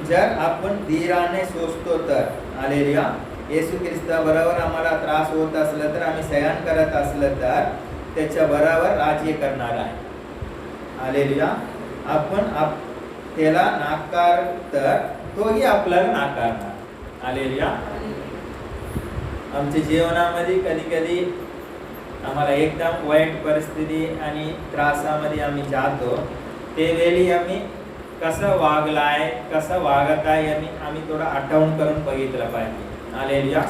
जर आपण धीराने सोचतो तर, हालेलुया, येशू ख्रिस्ता बरोबर आम्हाला त्रास होत असलं तर, आम्ही सहन करत असलं तर त्याच्या बरोबर राज्य करणार आहे. हालेलुया. आपण त्याला नाकार तर तोही आपल्याला नाकारणार. हालेलुया. आमच्या जीवनामध्ये कधी कधी आम्हाला एकदम वाईट परिस्थिती आणि त्रासामध्ये आम्ही जातो, त्यावेळी आम्ही कसं वागलाय, कसं वागत आहे आम्ही थोडं आठवण करून बघितलं पाहिजे. हालेलुया.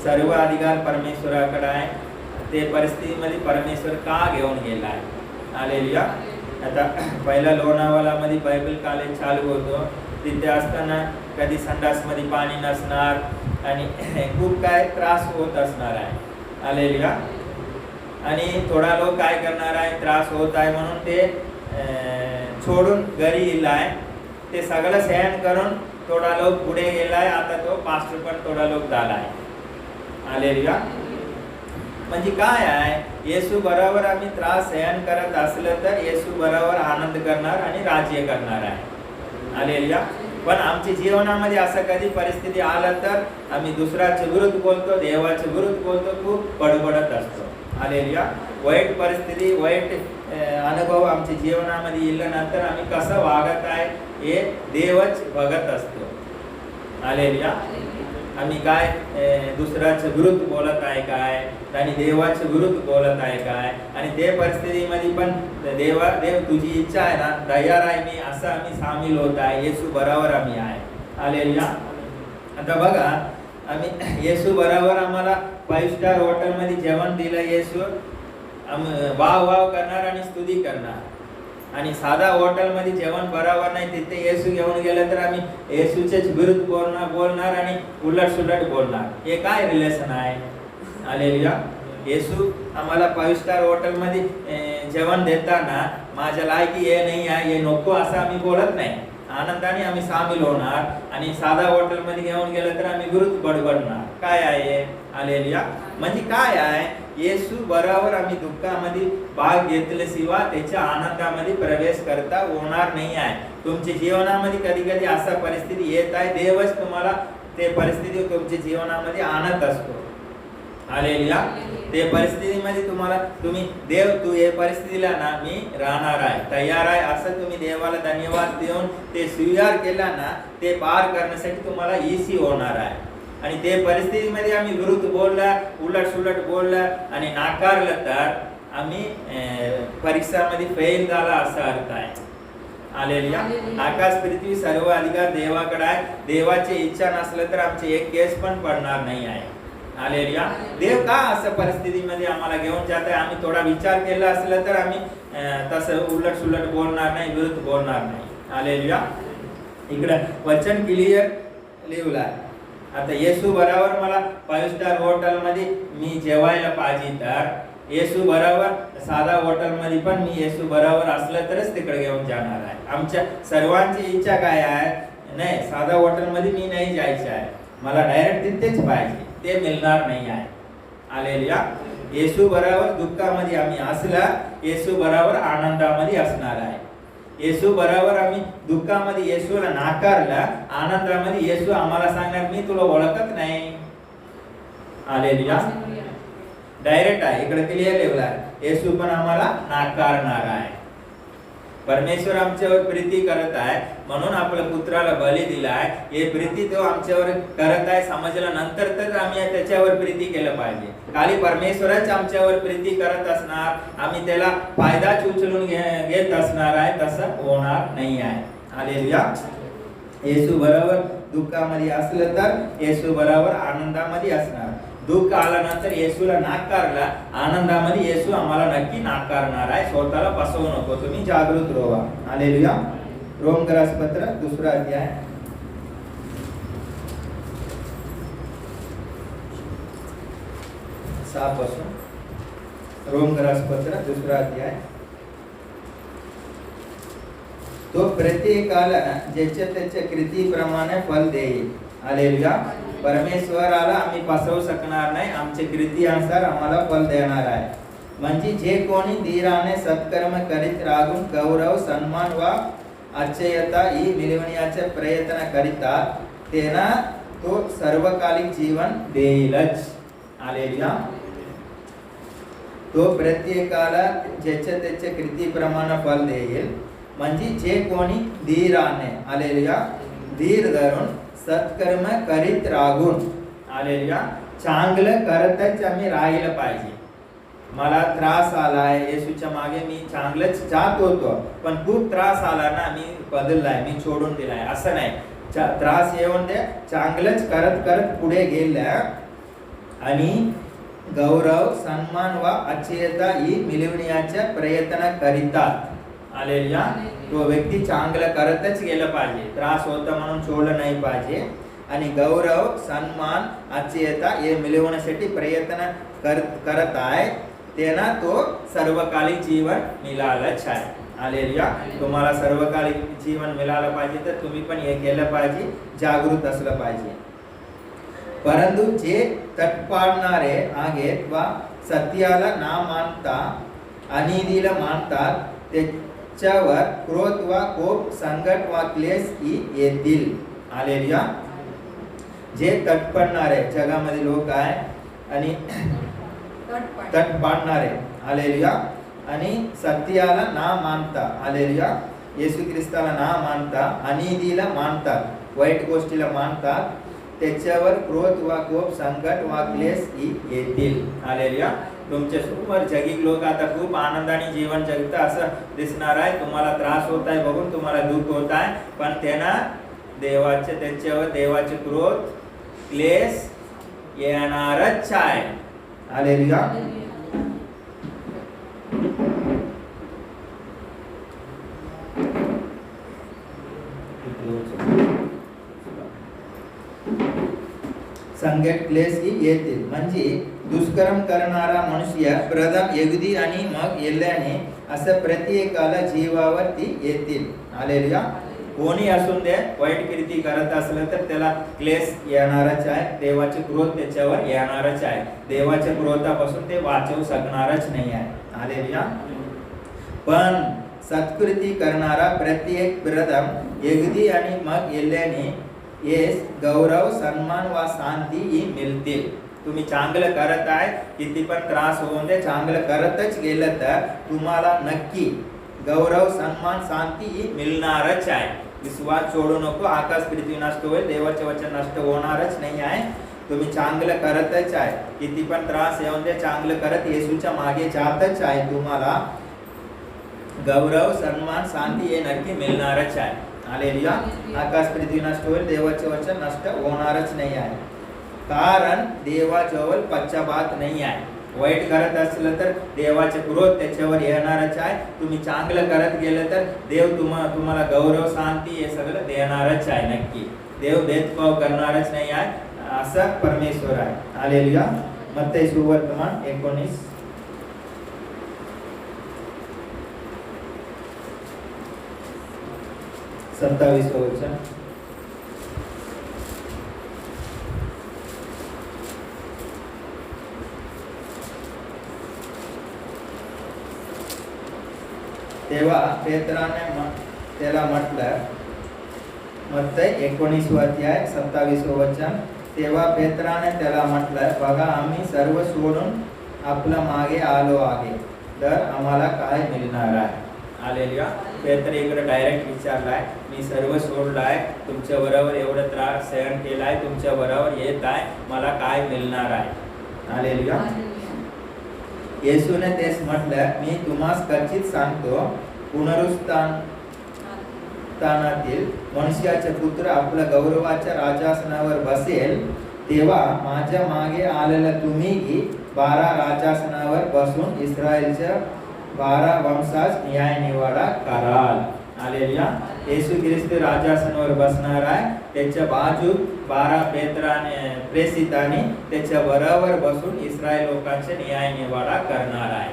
सर्व अधिकार परमेश्वराकडे आहे. ते परिस्थितीमध्ये परमेश्वर का घेऊन गेला आहे. हालेलुया. आता पहिला लोणावळामध्ये बायबल कॉलेज चालू होतो, तिथे असताना कधी संडासमध्ये पाणी नसणार आणि खूप काय त्रास होत असणार आहे. हालेलुया. आणि थोडा लोक काय करणार आहे, त्रास होत आहे म्हणून ते सोडून घरी गेलाय, ते सगळं सहन करून थोडा लोक पुढे गेलाय, आता तो पास्टर पण थोडा लोक झालाय. हालेलुया. म्हणजे काय आहे, येशू बरोबर आम्ही त्रास सहन करत असलं तर येशू बरोबर आनंद करणार आणि राज्य करणार आहे. हालेलुया. पण आमच्या जीवनामध्ये असं कधी परिस्थिती आलं तर आम्ही दुसऱ्याच्या विरुद्ध बोलतो, देवाच्या विरुद्ध बोलतो, खूप बडबडत असतो. हालेलुया. वाईट परिस्थिती, वाईट अनुभव आमच्या जीवनामध्ये येल्यानंतर आम्ही कसं वागत आहे हे देवच बघत असतो. हालेलुया. आम्ही काय दुसऱ्याच्या विरुद्ध बोलत आहे काय आणि देवाच्या विरुद्ध बोलत आहे काय, आणि ते परिस्थितीमध्ये पण देव तुझी इच्छा आहे ना, तयार आहे मी, असं आम्ही सामील होत आहे. येशू बरोबर आम्ही आहे. हालेलुया. आता बघा, आम्ही येशू बरोबर आम्हाला 5 स्टार हॉटेलमध्ये जेवण दिलं, येशू वाव वाव करणार आणि स्तुती करणार. आणि साधा हॉटेलमध्ये जेवण बरोबर नाही, तिथे येशू घेऊन गेलं तर आम्ही येशूच्याच विरुद्ध बोलणार आणि उलट सुलट बोलणार. हे काय रिलेशन आहे. हालेलुया. येशू आम्हाला 5 स्टार हॉटेलमध्ये जेवण देताना माझ्या लायकी हे नाही आहे, हे नको असं आम्ही बोलत नाही. आनंदाने आम्ही सामील होणार. आणि साधा हॉटेलमध्ये घेऊन गेलं तर आम्ही विरुद्ध बडबडणार. काय आहे. हालेलुया. म्हणजे काय आहे, येशू बरोबर आम्ही दुःखामध्ये भाग घेतल्याशिवाय त्याच्या आनंदामध्ये प्रवेश करता होणार नाही आहे. तुमच्या जीवनामध्ये कधी कधी असा परिस्थिती येत आहे, देवच तुम्हाला ते परिस्थिती तुमच्या जीवनामध्ये आणत असतो. हालेलुया. ते परिस्थितीमध्ये तुम्ही देव, तू हे परिस्थितीला ना मी राहणार आहे, तयार आहे, असं तुम्ही देवाला धन्यवाद देऊन ते स्वीकार केला ना, ते पार करण्यासाठी तुम्हाला इझी होणार आहे. आणि ते परिस्थितीमध्ये आम्ही विरुद्ध बोलला, उलट सुलट बोलला आणि नाकारलं तर आम्ही परीक्षामध्ये फेल झाला असा अर्थ आहे. हालेलुया. आकाश पृथ्वी सर्व अधिकार देवाकडे आहे. देवाची इच्छा नसलं तर आमची एक केस पण पडणार नाही आहे. हालेलुया. देव का असं परिस्थितीमध्ये आम्हाला घेऊन जात आहे, आम्ही थोडा विचार केला असलं तर आम्ही तसं उलट सुलट बोलणार नाही, विरुद्ध बोलणार नाही. हालेलुया. इकडं वचन क्लिअर लिहिलं आहे. आता येशू बरोबर मला 5 स्टार हॉटेलमध्ये मी जेवायला पाहिजे, तर येशू बरोबर साधा हॉटेलमध्ये पण मी येशू बरोबर असलं तरच तिकडे घेऊन जाणार आहे. आमच्या सर्वांची इच्छा काय आहे, नाही साधा हॉटेलमध्ये मी नाही जायचं आहे, मला डायरेक्ट तिथेच पाहिजे, ते मिळणार नाही आहे. हालेलुया. येशू बरोबर दुःखामध्ये आम्ही असला, येशू बरोबर आनंदामध्ये असणार आहे. येशू बरोबर आम्ही दुःखामध्ये येशूला नाकारला, आनंदामध्ये येशू आम्हाला सांगणार मी तुला ओळखत नाही. हालेलुया. डायरेक्ट आहे, इकडे क्लिअर लिहिलं आहे. येशू पण आम्हाला नाकारणार आहे. परमेश्वर आमच्यावर प्रीती करत आहे म्हणून आपल्या पुत्राला बली दिला आहे. हे प्रीती तो आमच्यावर करत आहे समजलं नंतर तर आम्ही त्याच्यावर प्रीती केलं पाहिजे. खाली परमेश्वरच आमच्यावर प्रीती करत असणार, आम्ही त्याला फायदा उचलून घेत असणार आहे, तसं होणार नाही आहे. हालेलुया. येशू बरोबर दुःखामध्ये असलं तर येशू बरोबर आनंदामध्ये असणार. दुःख आल्यानंतर येशूला नाकारला, आनंदामध्ये येशू आम्हाला नक्की नाकारणार आहे. स्वतःला फसवू नको, तुम्ही जागृत राहा. हालेलुया. रोमकरासपत्र 2 अध्याय 6 पासून. रोमकरासपत्र 2 अध्याय. तो प्रत्येकाला ज्याच्या त्याच्या कृतीप्रमाणे फल देईल. हालेलुया. परमेश्वराला आम्ही फसवू शकणार नाही. आमच्या कृतीनुसार आम्हाला फल देणार आहे. म्हणजे जे कोणी धीराने सत्कर्म करीत राहून गौरव सन्मान व अक्षयता ही मिळवण्याचे प्रयत्न करीतात त्यांना तो सर्वकालिक जीवन देईलच. हालेलुया. तो प्रत्येकाला ज्याच्या त्याच्या कृतीप्रमाणे फल देईल. म्हणजे जे कोणी धीराने, हालेलुया, धीर धरून सत्कर्म करीत राहून, हालेलुया, चांगलं करतच आम्ही राहिलं पाहिजे. मला त्रास आलाय येशूच्या मागे, मी चांगलंच जात होतो पण खूप त्रास आला ना, मी बदललाय, मी सोडून दिलाय असं नाही. त्रास येऊन दे, चांगलंच करत करत पुढे गेलं आणि गौरव सन्मान व अक्षयता ही मिळवण्याचा प्रयत्न करीतात. हालेलुया. तो व्यक्ती चांगलं करतच गेलं पाहिजे. त्रास होता म्हणून सोडलं नाही पाहिजे. आणि गौरव सन्मान अक्षयता हे मिळवण्यासाठी प्रयत्न करत आहे त्यांना तो सर्वकालिक जीवन मिळालंच आहे. हालेलुया. तुम्हाला सर्वकालिक जीवन मिळालं पाहिजे तर तुम्ही पण हे केलं पाहिजे, जागृत असलं पाहिजे. परंतु जे तटपाडणारे आहेत व सत्याला ना मानता अनितीला मानतात त्याच्यावर क्रोध व कोप, संकट व क्लेश ही येतील. हालेलुया. जे तटपडणारे जगामध्ये लोक आहे आणि तटपाडणारे, हालेलुया, आणि सत्याला ना मानता, हालेलुया, येशू ख्रिस्ताला ना मानता अनितीला मानतात, वाईट गोष्टीला मानतात त्याच्यावर क्रोध व कोप, संकट व क्लेश ही येतील. हालेलुया. तुमच्या समोर जगिक लोक आता खूप आनंदाने जीवन जगतात असं दिसणार आहे. तुम्हाला त्रास होत आहे बघून तुम्हाला दुःख होत आहे, पण त्यांना त्यांच्यावर देवाचे क्रोध, क्लेश येणारच आहे. हालेलुया. संकट क्लेश ही येतील. म्हणजे दुष्कर्म करणारा मनुष्य प्रथम यहुदी आणि मग येल्याने असं प्रत्येकाला जीवावरती येतील. हालेलुया. कोणी असून दे, वाईट कृती करत असलं तर त्याला क्लेश येणारच आहे. देवाचे क्रोध त्याच्यावर येणारच आहे. देवाच्या क्रोधापासून ते वाचवू शकणारच नाही आहे. हालेलुया. पण सत्कृती करणारा प्रत्येक प्रथम यहुदी आणि मग येल्याने येस गौरव सन्मान व शांती ही मिळतील. तुम्ही चांगलं करत आहे, किती पण त्रास होऊन दे, चांगलं करतच गेलं तर तुम्हाला नक्की गौरव सन्मान शांती ही मिळणारच आहे. विश्वास सोडू नको. आकाश पृथ्वी नष्ट होईल, देवाचे वचन नष्ट होणारच नाही आहे. तुम्ही चांगलं करतच आहे, किती पण त्रास येऊन दे, चांगलं करत येशूच्या मागे जातच आहे. तुम्हाला गौरव सन्मान शांती हे नक्की मिळणारच आहे. हालेलुया. आकाश पृथ्वी नष्ट होईल, देवाचे वचन नष्ट होणारच नाही आहे. कारण देवाजवळ पश्चाताप नाही आहे. वाईट करत असलं तर देवाचे क्रोध त्याच्यावर येणारच आहे. तुम्ही चांगलं करत गेलं तर देव तुम्हाला गौरव शांती हे सगळं देणारच आहे. नक्की देव भेदभाव करणारच नाही आहे. असं परमेश्वर आहे. हालेलुया. मत्ती सुवर्तमान 19 27 वचन. तेव्हा पेत्राने त्याला म्हटलं, मत्ती 19 अध्याय 27 वचन. तेव्हा पेत्राने त्याला म्हटलं, बघा आम्ही सर्व सोडून आपल्या मागे आलो आहे, तर आम्हाला काय मिळणार आहे? हालेलुया. पेत्र इकडे डायरेक्ट विचारलाय, मी सर्व सोडलाय, तुमच्या बरोबर एवढा त्रास सहन केलाय, तुमच्या बरोबर येत आहे, मला काय मिळणार आहे? हालेलुया. येशूने तेच म्हटलं, मी तुम्हास कचित सांगतो, पुनरुत्थानातील मनुष्याचे पुत्र आपल्या गौरवाच्या राजासनावर बसेल, तेव्हा माझ्या मागे आलेला तुम्हीही 12 राजासनावर बसून इस्रायलच्या 12 वंशास न्याय निवाडा कराल. हालेलुया. हालेलुया. येशू ख्रिस्त राजासनावर बसणार आहे. त्याच्या बाजू 12 प्रेषितांनी त्याच्या बरोबर बसून इस्रायल लोकांचे न्याय निवाडा करणार आहे.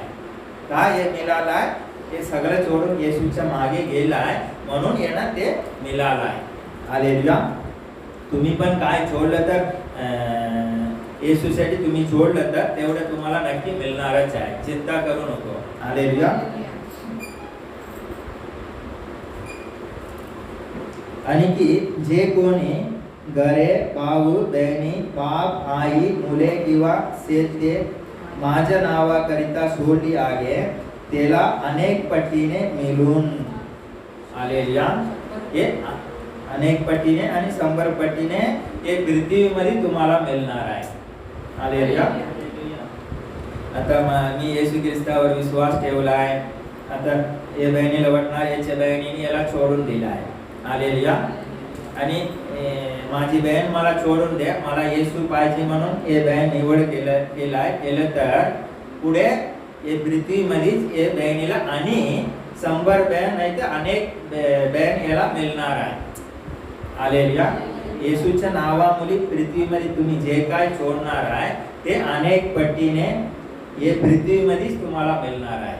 काय हे मिळालं आहे? हे सगळं सोडून येशूच्या मागे गेलाय म्हणून यांना ते मिळालं आहे. हालेलुया. तुम्ही पण काय सोडलं तर येशूसाठी तुम्ही सोडलं तर तेवढं तुम्हाला नक्की मिळणारच आहे. चिंता करू नको. हालेलुया. आणि की जे कोणी घरे, भाऊ, बहिणी, बाप, आई, मुले किंवा शेते माझ्या नावाकरिता सोडली आहे त्याला अनेक पटीने मिळून, हालेलुया, हे अनेक पटीने आणि 100 पटीने हे पृथ्वीमध्ये तुम्हाला मिळणार आहे. हालेलुया. आता मी येशू ख्रिस्तावर विश्वास ठेवला आहे. आता हे बहिणीला वाटणार याच्या बहिणीने याला सोडून दिला आहे. हालेलुया. आणि माझी बहीण मला सोडून द्या, मला येशू पाहिजे म्हणून हे बहीण निवड केलं तर पुढे हे पृथ्वीमध्येच हे बहिणीला आणि 100 बहीण नाही तर अनेक बहीण याला मिळणार आहे. हालेलुया. येशूच्या नावामुळे पृथ्वीमध्ये तुम्ही जे काय सोडणार आहे ते अनेक पटीने हे पृथ्वीमध्येच तुम्हाला मिळणार आहे.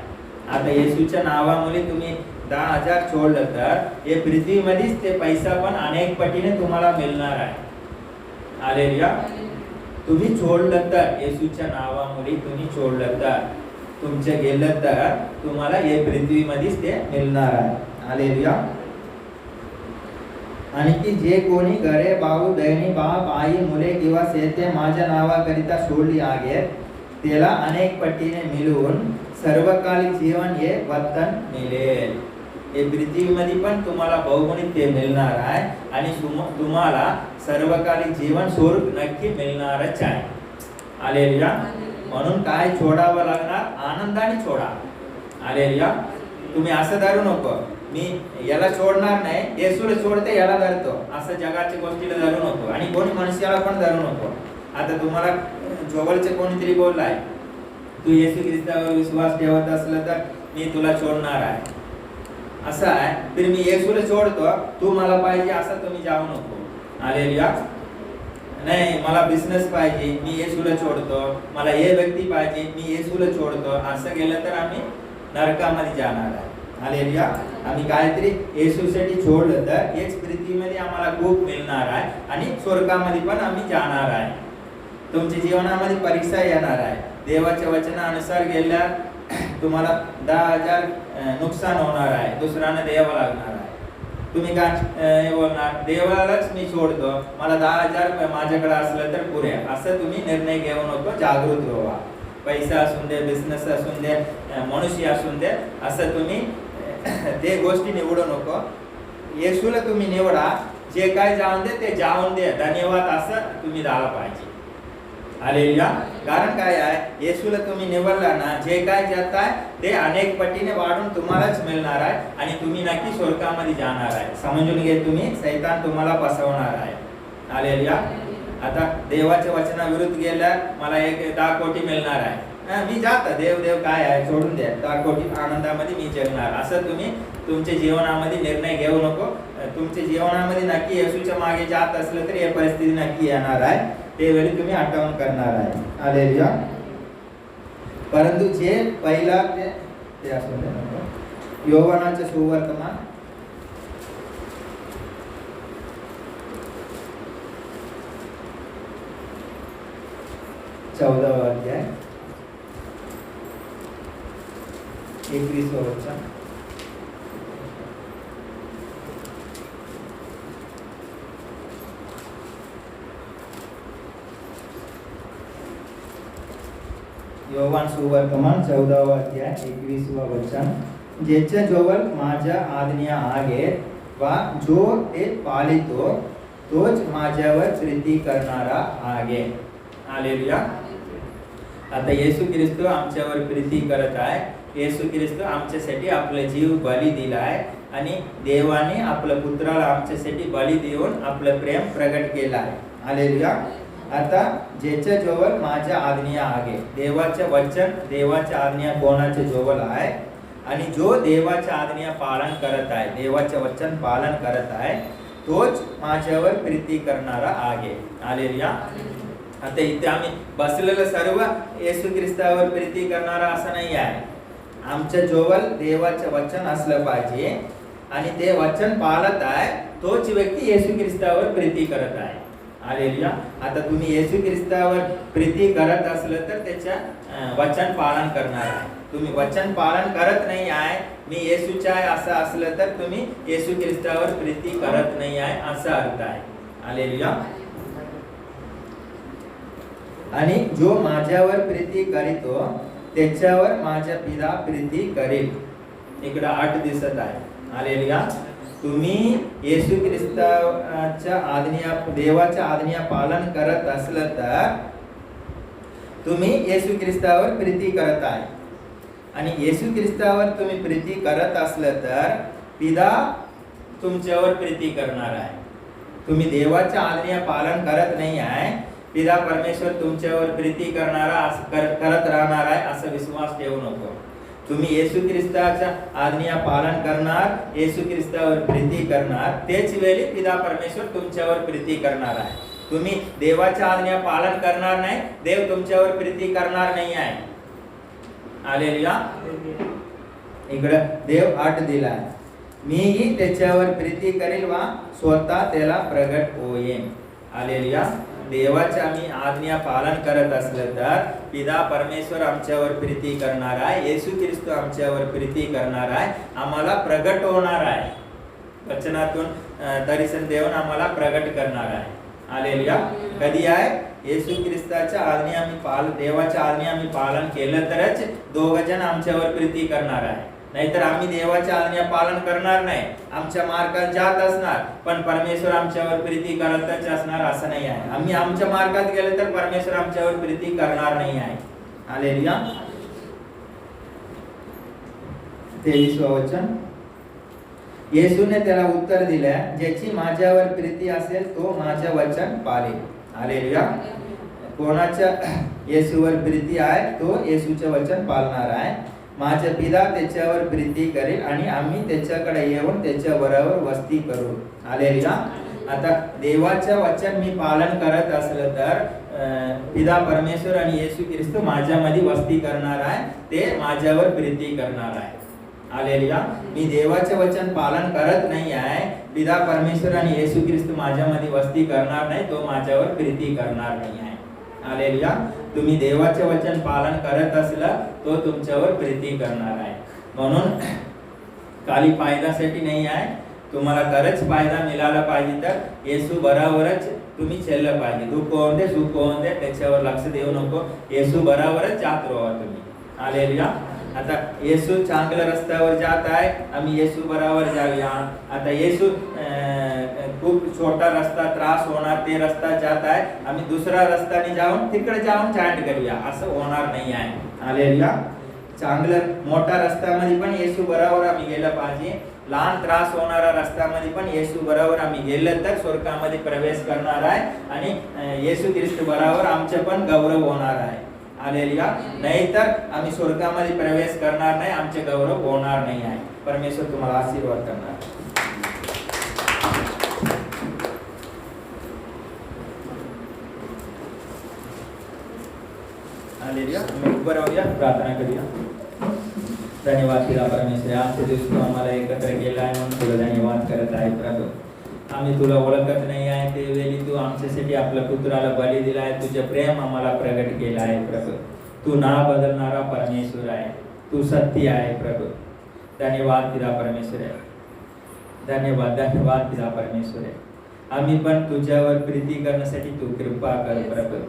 आता येशूच्या नावामुळे तुम्ही 10,000 सोडलं तर हे पृथ्वीमध्येच ते पैसा पण अनेक पटीने तुम्हाला मिळणार आहे. हालेलुया. तुम्ही सोडलं तर येशूच्या नावामुळे तुम्ही सोडलं तर तुमचे गेलं तर तुम्हाला हे पृथ्वीमध्येच ते मिळणार आहे. हालेलुया. आणि की जे कोणी घरे, भाऊ, बहिणी, बाप, आई, मुले किंवा शेते माझ्या नावाकरिता सोडली आहेत त्याला अनेक पटीने मिळून सर्वकालिक जीवन हे वतन मिळेल. हे पृथ्वीमध्ये पण तुम्हाला बहुगुणित ते मिळणार आहे आणि तुम्हाला सर्वकालिक जीवन स्वरूप नक्की मिळणारच आहे. हालेलुया. म्हणून काय सोडावं लागणार? आनंदाने सोडा. हालेलुया. तुम्ही असं धरू नको मी याला सोडणार नाही, येशूला सोडते याला धरतो, असं जगाच्या गोष्टीला धरू नको आणि कोणी मनुष्याला पण धरू नको. आता तुम्हाला जवळचे कोणीतरी बोललाय तू येशू ख्रिस्तावर विश्वास ठेवत असलं तर मी तुला सोडणार आहे, असं आहे, तर मी येशूला सोडतो, तू मला पाहिजे असं तुम्ही जाऊ नको. हालेलुया. नाही मला बिझनेस पाहिजे मी येशूला सोडतो, मला हे व्यक्ती पाहिजे मी येशूला सोडतो, असं गेलं तर आम्ही नरकामध्ये जाणार आहे. हालेलुया. आम्ही काहीतरी येशूसाठी सोडलं तर हेच पृथ्वीमध्ये आम्हाला खूप मिळणार आहे आणि स्वर्गामध्ये पण आम्ही जाणार आहे. तुमच्या जीवनामध्ये परीक्षा येणार आहे. देवाच्या वचनानुसार गेल्या तुम्हाला 10,000 नुकसान होणार आहे, दुसऱ्यानं द्यावं लागणार आहे. तुम्ही काय बोलणार? देवालाच मी सोडतो, मला 10,000 माझ्याकडे असलं तर पुरे, असं तुम्ही निर्णय घेऊ नको. जागृत व्हा. पैसा असून दे, बिझनेस असून दे, मनुष्य असून दे, असं तुम्ही ते गोष्टी निवडू नको. येशूला तुम्ही निवडा. जे काय जाऊन दे ते जाऊन दे, धन्यवाद असं तुम्ही झाला पाहिजे. हालेलुया. कारण काय आहे, येशूला तुम्ही निवडला ना, जे काय जात आहे ते अनेक पटीने वाढून तुम्हालाच मिळणार आहे आणि तुम्ही नक्की स्वर्गामध्ये जाणार आहे. समजून घे तुम्ही, शैतान तुम्हाला फसवणार आहे. हालेलुया. आता देवाच्या वचनाविरुद्ध गेल्या मला 10 कोटी मिळणार आहे, मी जात देव काय आहे सोडून द्या, 10 कोटी आनंदामध्ये मी जगणार, असं तुम्ही तुमच्या जीवनामध्ये निर्णय घेऊ नको. तुमच्या जीवनामध्ये नक्की येशूच्या मागे जात असलं तर हे परिस्थिती नक्की येणार आहे, ते वेळी तुम्ही आठवण करणार आहे. हालेलुया. परंतु जे पहिला ते असू दे, योहानाचे सुवर्तमान 14वा अध्याय 21वा वचन. योहान सुवर्तमान 14वा अध्याय 21वा वचन. ज्याच्या जवळ माझ्या आज्ञा आहेत वा जो ते पालितो तोच माझ्यावर प्रीती करणारा आहे. हालेलुया. आता येशू ख्रिस्त आमच्यावर प्रीती करत आहे. येशू ख्रिस्त आमच्यासाठी आपला जीव बली दिला आहे आणि देवाने आपल्या पुत्राला आमच्यासाठी बली देऊन आपलं प्रेम प्रगट केलं आहे. हालेलुया. आता ज्याच्या जवळ माझ्या आज्ञा आहे, देवाचे वचन, देवाच्या आज्ञा कोणाच्या जवळ आहे? आणि जो देवाच्या आज्ञा पालन करत आहे, देवाचे वचन पालन करत आहे, तोच माझ्यावर प्रीती करणारा आहे. हालेलुया. आता इथे आम्ही बसलेलं सर्व येशू ख्रिस्तावर प्रीती करणारा असं नाही आहे. आमच्या जवळ देवाचे वचन असलं पाहिजे आणि ते वचन पाळत आहे, तोच व्यक्ती येशू ख्रिस्तावर प्रीती करत आहे. हालेलुया. आता तुम्ही येशू ख्रिस्तावर प्रीती करत असलं तर त्याच्या वचन पालन करणार आहे. तुम्ही वचन पालन करत नाही आहे, मी येशूचा आहे असं असलं तर तुम्ही येशू ख्रिस्तावर प्रीती करत नाही आहे असा अर्थ आहे. हालेलुया. आणि जो माझ्यावर प्रीती करीतो त्याच्यावर माझ्या पिता प्रीती करेल. इकडे 8 दिसत आहे. हालेलुया. तुम्ही येशू ख्रिस्ताच्या आज्ञा, देवाच्या आज्ञा पालन करत असलं तर तुम्ही येशू ख्रिस्तावर प्रीती करत आहे. आणि येशू ख्रिस्तावर तुम्ही प्रीती करत असलं तर पिता तुमच्यावर प्रीती करणार आहे. तुम्ही देवाच्या आज्ञा पालन करत नाही आहे, पिता परमेश्वर तुमच्यावर प्रीती करत राहणार आहे असं विश्वास ठेवू नको. तुम्ही येशू ख्रिस्ताच्या आज्ञा पालन करणार, येशू ख्रिस्तावर प्रीती करणार, तेच वेळी पिता परमेश्वर तुमच्यावर प्रीती करणार आहे. तुम्ही देवाच्या आज्ञा पालन करणार नाही, देव तुमच्यावर प्रीती करणार नाही आहे. हालेलुया. इकडे देव 8 दिला आहे. मीही त्याच्यावर प्रीती करेल वा स्वतः त्याला प्रगट होईन. हालेलुया. देवाच्या आम्ही आज्ञा पालन करत असलं तर पिता परमेश्वर आमच्यावर प्रीती करणार आहे, येशू ख्रिस्त आमच्यावर प्रीती करणार आहे, आम्हाला प्रगट होणार आहे. वचनातून दर्शन देऊन आम्हाला प्रगट करणार आहे. हालेलुया. कधी आहे? येशू ख्रिस्ताच्या आज्ञा आम्ही देवाच्या आज्ञा आम्ही पालन केलं तरच दोघ जण आमच्यावर प्रीती करणार आहे. नाहीतर आम्ही देवाच्या आज्ञा पालन करणार नाही, आमच्या मार्गात जात असणार, पण परमेश्वर आमच्यावर प्रीती करतच असणार असं नाही आहे. आम्ही आमच्या मार्गात गेले तर परमेश्वर आमच्यावर प्रीती करणार नाही आहे. हालेलुया. 23 वचन. येशूने त्याला उत्तर दिले, ज्याची माझ्यावर प्रीती असेल तो माझे वचन पाळेल. हालेलुया. कोणाच्या येशूवर प्रीती आहे तो येशूचे वचन पाळणार आहे. माझे पिता त्याच्यावर प्रीती करेल आणि आम्ही त्याच्याकडे येऊन त्याच्या बरोबर वस्ती करू. हालेलुया. आता देवाचे वचन मी पालन करत असलं तर पिता परमेश्वर आणि येशू ख्रिस्त माझ्यामध्ये वस्ती करणार आहे, ते माझ्यावर प्रीती करणार आहे. हालेलुया. मी देवाचे वचन पालन करत नाही आहे, पिता परमेश्वर आणि येशू ख्रिस्त माझ्यामध्ये वस्ती करणार नाही, तो माझ्यावर प्रीती करणार नाही आहे. हालेलुया. तुम्ही देवाचे वचन पालन करत असला तो तुमच्यावर प्रीती करणार आहे. म्हणून खाली फायद्यासाठी नाही आहे, तुम्हाला खरंच फायदा मिळाला पाहिजे तर येशू बरोबरच तुम्ही चाललं पाहिजे. दुःख होऊन दे सुख होऊन दे त्याच्यावर लक्ष देऊ नको, येशू बरोबरच जात राहा तुम्ही. हालेलुया. आता येशू चांगल्या रस्त्यावर जात आहे, आम्ही येशू बरोबर जाऊया. आता येशू खूप छोटा रस्ता त्रास होणार ते रस्ता जात आहे, आम्ही दुसरा रस्त्याने जाऊन तिकडे जाऊन चॅट करूया असं होणार नाही आहे. हालेलुया. चांगलं मोठा रस्त्यामध्ये पण येशू बरोबर आम्ही गेलं पाहिजे, लहान त्रास होणारा रस्त्यामध्ये पण येशू बरोबर आम्ही गेलं तर स्वर्गामध्ये प्रवेश करणार आहे आणि येशू ख्रिस्त बरोबर आमचे पण गौरव होणार आहे. हालेलुया. नाहीतर आम्ही स्वर्गामध्ये प्रवेश करणार नाही, आमचे गौरव होणार नाही आहे. परमेश्वर तुम्हाला आशीर्वाद करणार. हालेलुया. उभं राहूया, प्रार्थना करूया. धन्यवाद पिता परमेश्वर, आजच्या दिवशी तू आम्हाला एकत्र केला आहे म्हणून तुला धन्यवाद करत आहे प्रभू. आम्ही तुला ओळखत नाही आहे, ते वेळी तू आमच्यासाठी आपल्या पुत्राला बळी दिला आहे, तुझे प्रेम आम्हाला प्रगट केलं आहे प्रभू. तू ना बदलणारा परमेश्वर आहे, तू सत्य आहे प्रभू. धन्यवाद पिता परमेश्वर आहे. धन्यवाद पिता परमेश्वर आहे. आम्ही पण तुझ्यावर प्रीती करण्यासाठी तू कृपा कर प्रभू.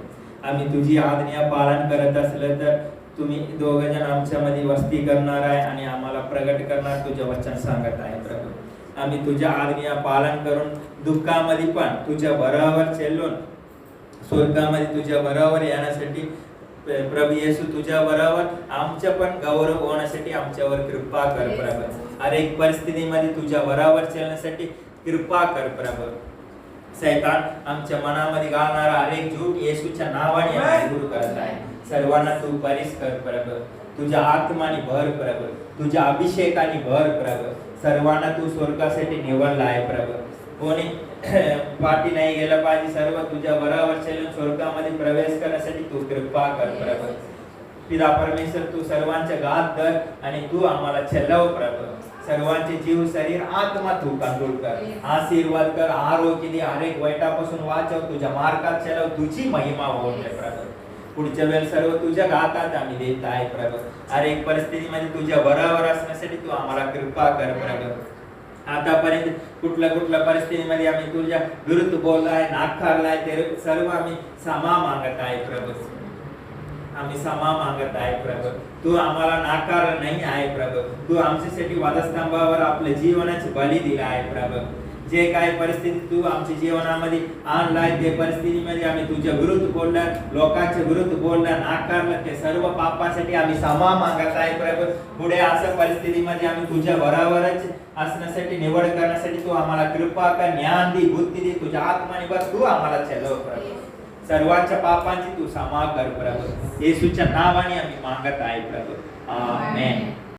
आम्ही तुझी आज्ञा पालन करत असलं तर तुम्ही दोघ जण आमच्यामध्ये वस्ती करणार आहे आणि आम्हाला प्रगट करणार तुझे वचन सांगत आहे प्रभू. आम्ही तुझ्या आज्ञा पालन करून दुःखामध्ये पण तुझ्या बरोबर चालून स्वर्गामध्ये तुझ्या बरोबर येण्यासाठी प्रभू येशू तुझ्या बरोबर आमच्या पण गौरव होण्यासाठी आमच्यावर कृपा कर प्रभू. हर एक परिस्थितीमध्ये तुझ्या बरोबर चालण्यासाठी कृपा कर प्रभू. शैतान आमच्या मनामध्ये घालणारा हर एक झूठ येशूच्या नावाने आम्ही दूर करत आहे. सर्वांना तू परिस कर प्रभू. तुझ्या आत्माने भर प्रभू, तुझ्या अभिषेकाने भर प्रभू. सर्वांना तू स्वर्गासाठी निवडला आहे प्रभू. कोणी पाठी नाही गेलं पाहिजे, सर्व तुझ्या बराबर चलून स्वर्गामध्ये प्रवेश करण्यासाठी तू कृपा कर प्रभू. पिता परमेश्वर, तू सर्वांच्या गात धर आणि तू आम्हाला चलव प्रभू. सर्वांचे जीव, शरीर, आत्मा तू कंट्रोल कर, आशीर्वाद कर, आरोग्य दे, हर एक वाईटापासून वाचव, तुझ्या मार्गात चलव, तुझी महिमा होऊन दे प्रभू. पुढच्या वेळेस सर्व तुझ्या गातात आम्ही देत आहे प्रभू. हर एक परिस्थितीमध्ये तुझ्या बरोबर असण्यासाठी तू आम्हाला कृपा कर प्रभू. आतापर्यंत कुठल्या परिस्थितीमध्ये आम्ही तुझ्या विरुद्ध बोललाय, नाकारलाय, ते सर्व आम्ही क्षमा मागत आहे प्रभू. आम्ही क्षमा मागत आहे प्रभू. तू आम्हाला नाकार नाही आहे प्रभू. तू आमच्यासाठी वधस्तंभावर आपल्या जीवनाची बली दिला आहे प्रभू. जे काही परिस्थिती तू आमच्या जीवनामध्ये आणलाय, ते परिस्थितीमध्ये आम्ही तुझ्या विरुद्ध बोलला, लोकांच्या विरुद्ध बोलला, नाकारलं, ते सर्व पापासाठी आम्ही क्षमा मागत आहे प्रभू. पुढे अशा परिस्थितीमध्ये आम्ही तुझ्या बरोबरच असण्यासाठी, निवड करण्यासाठी तू आम्हाला कृपा कर, ज्ञान दे, बुद्धी दे, तुझ्या आत्माने बस तू आम्हाला चालव प्रभू. सर्वांच्या पापांची तू क्षमा कर प्रभू. येशूच्या नावाने आम्ही मागत आहे प्रभू. आमेन.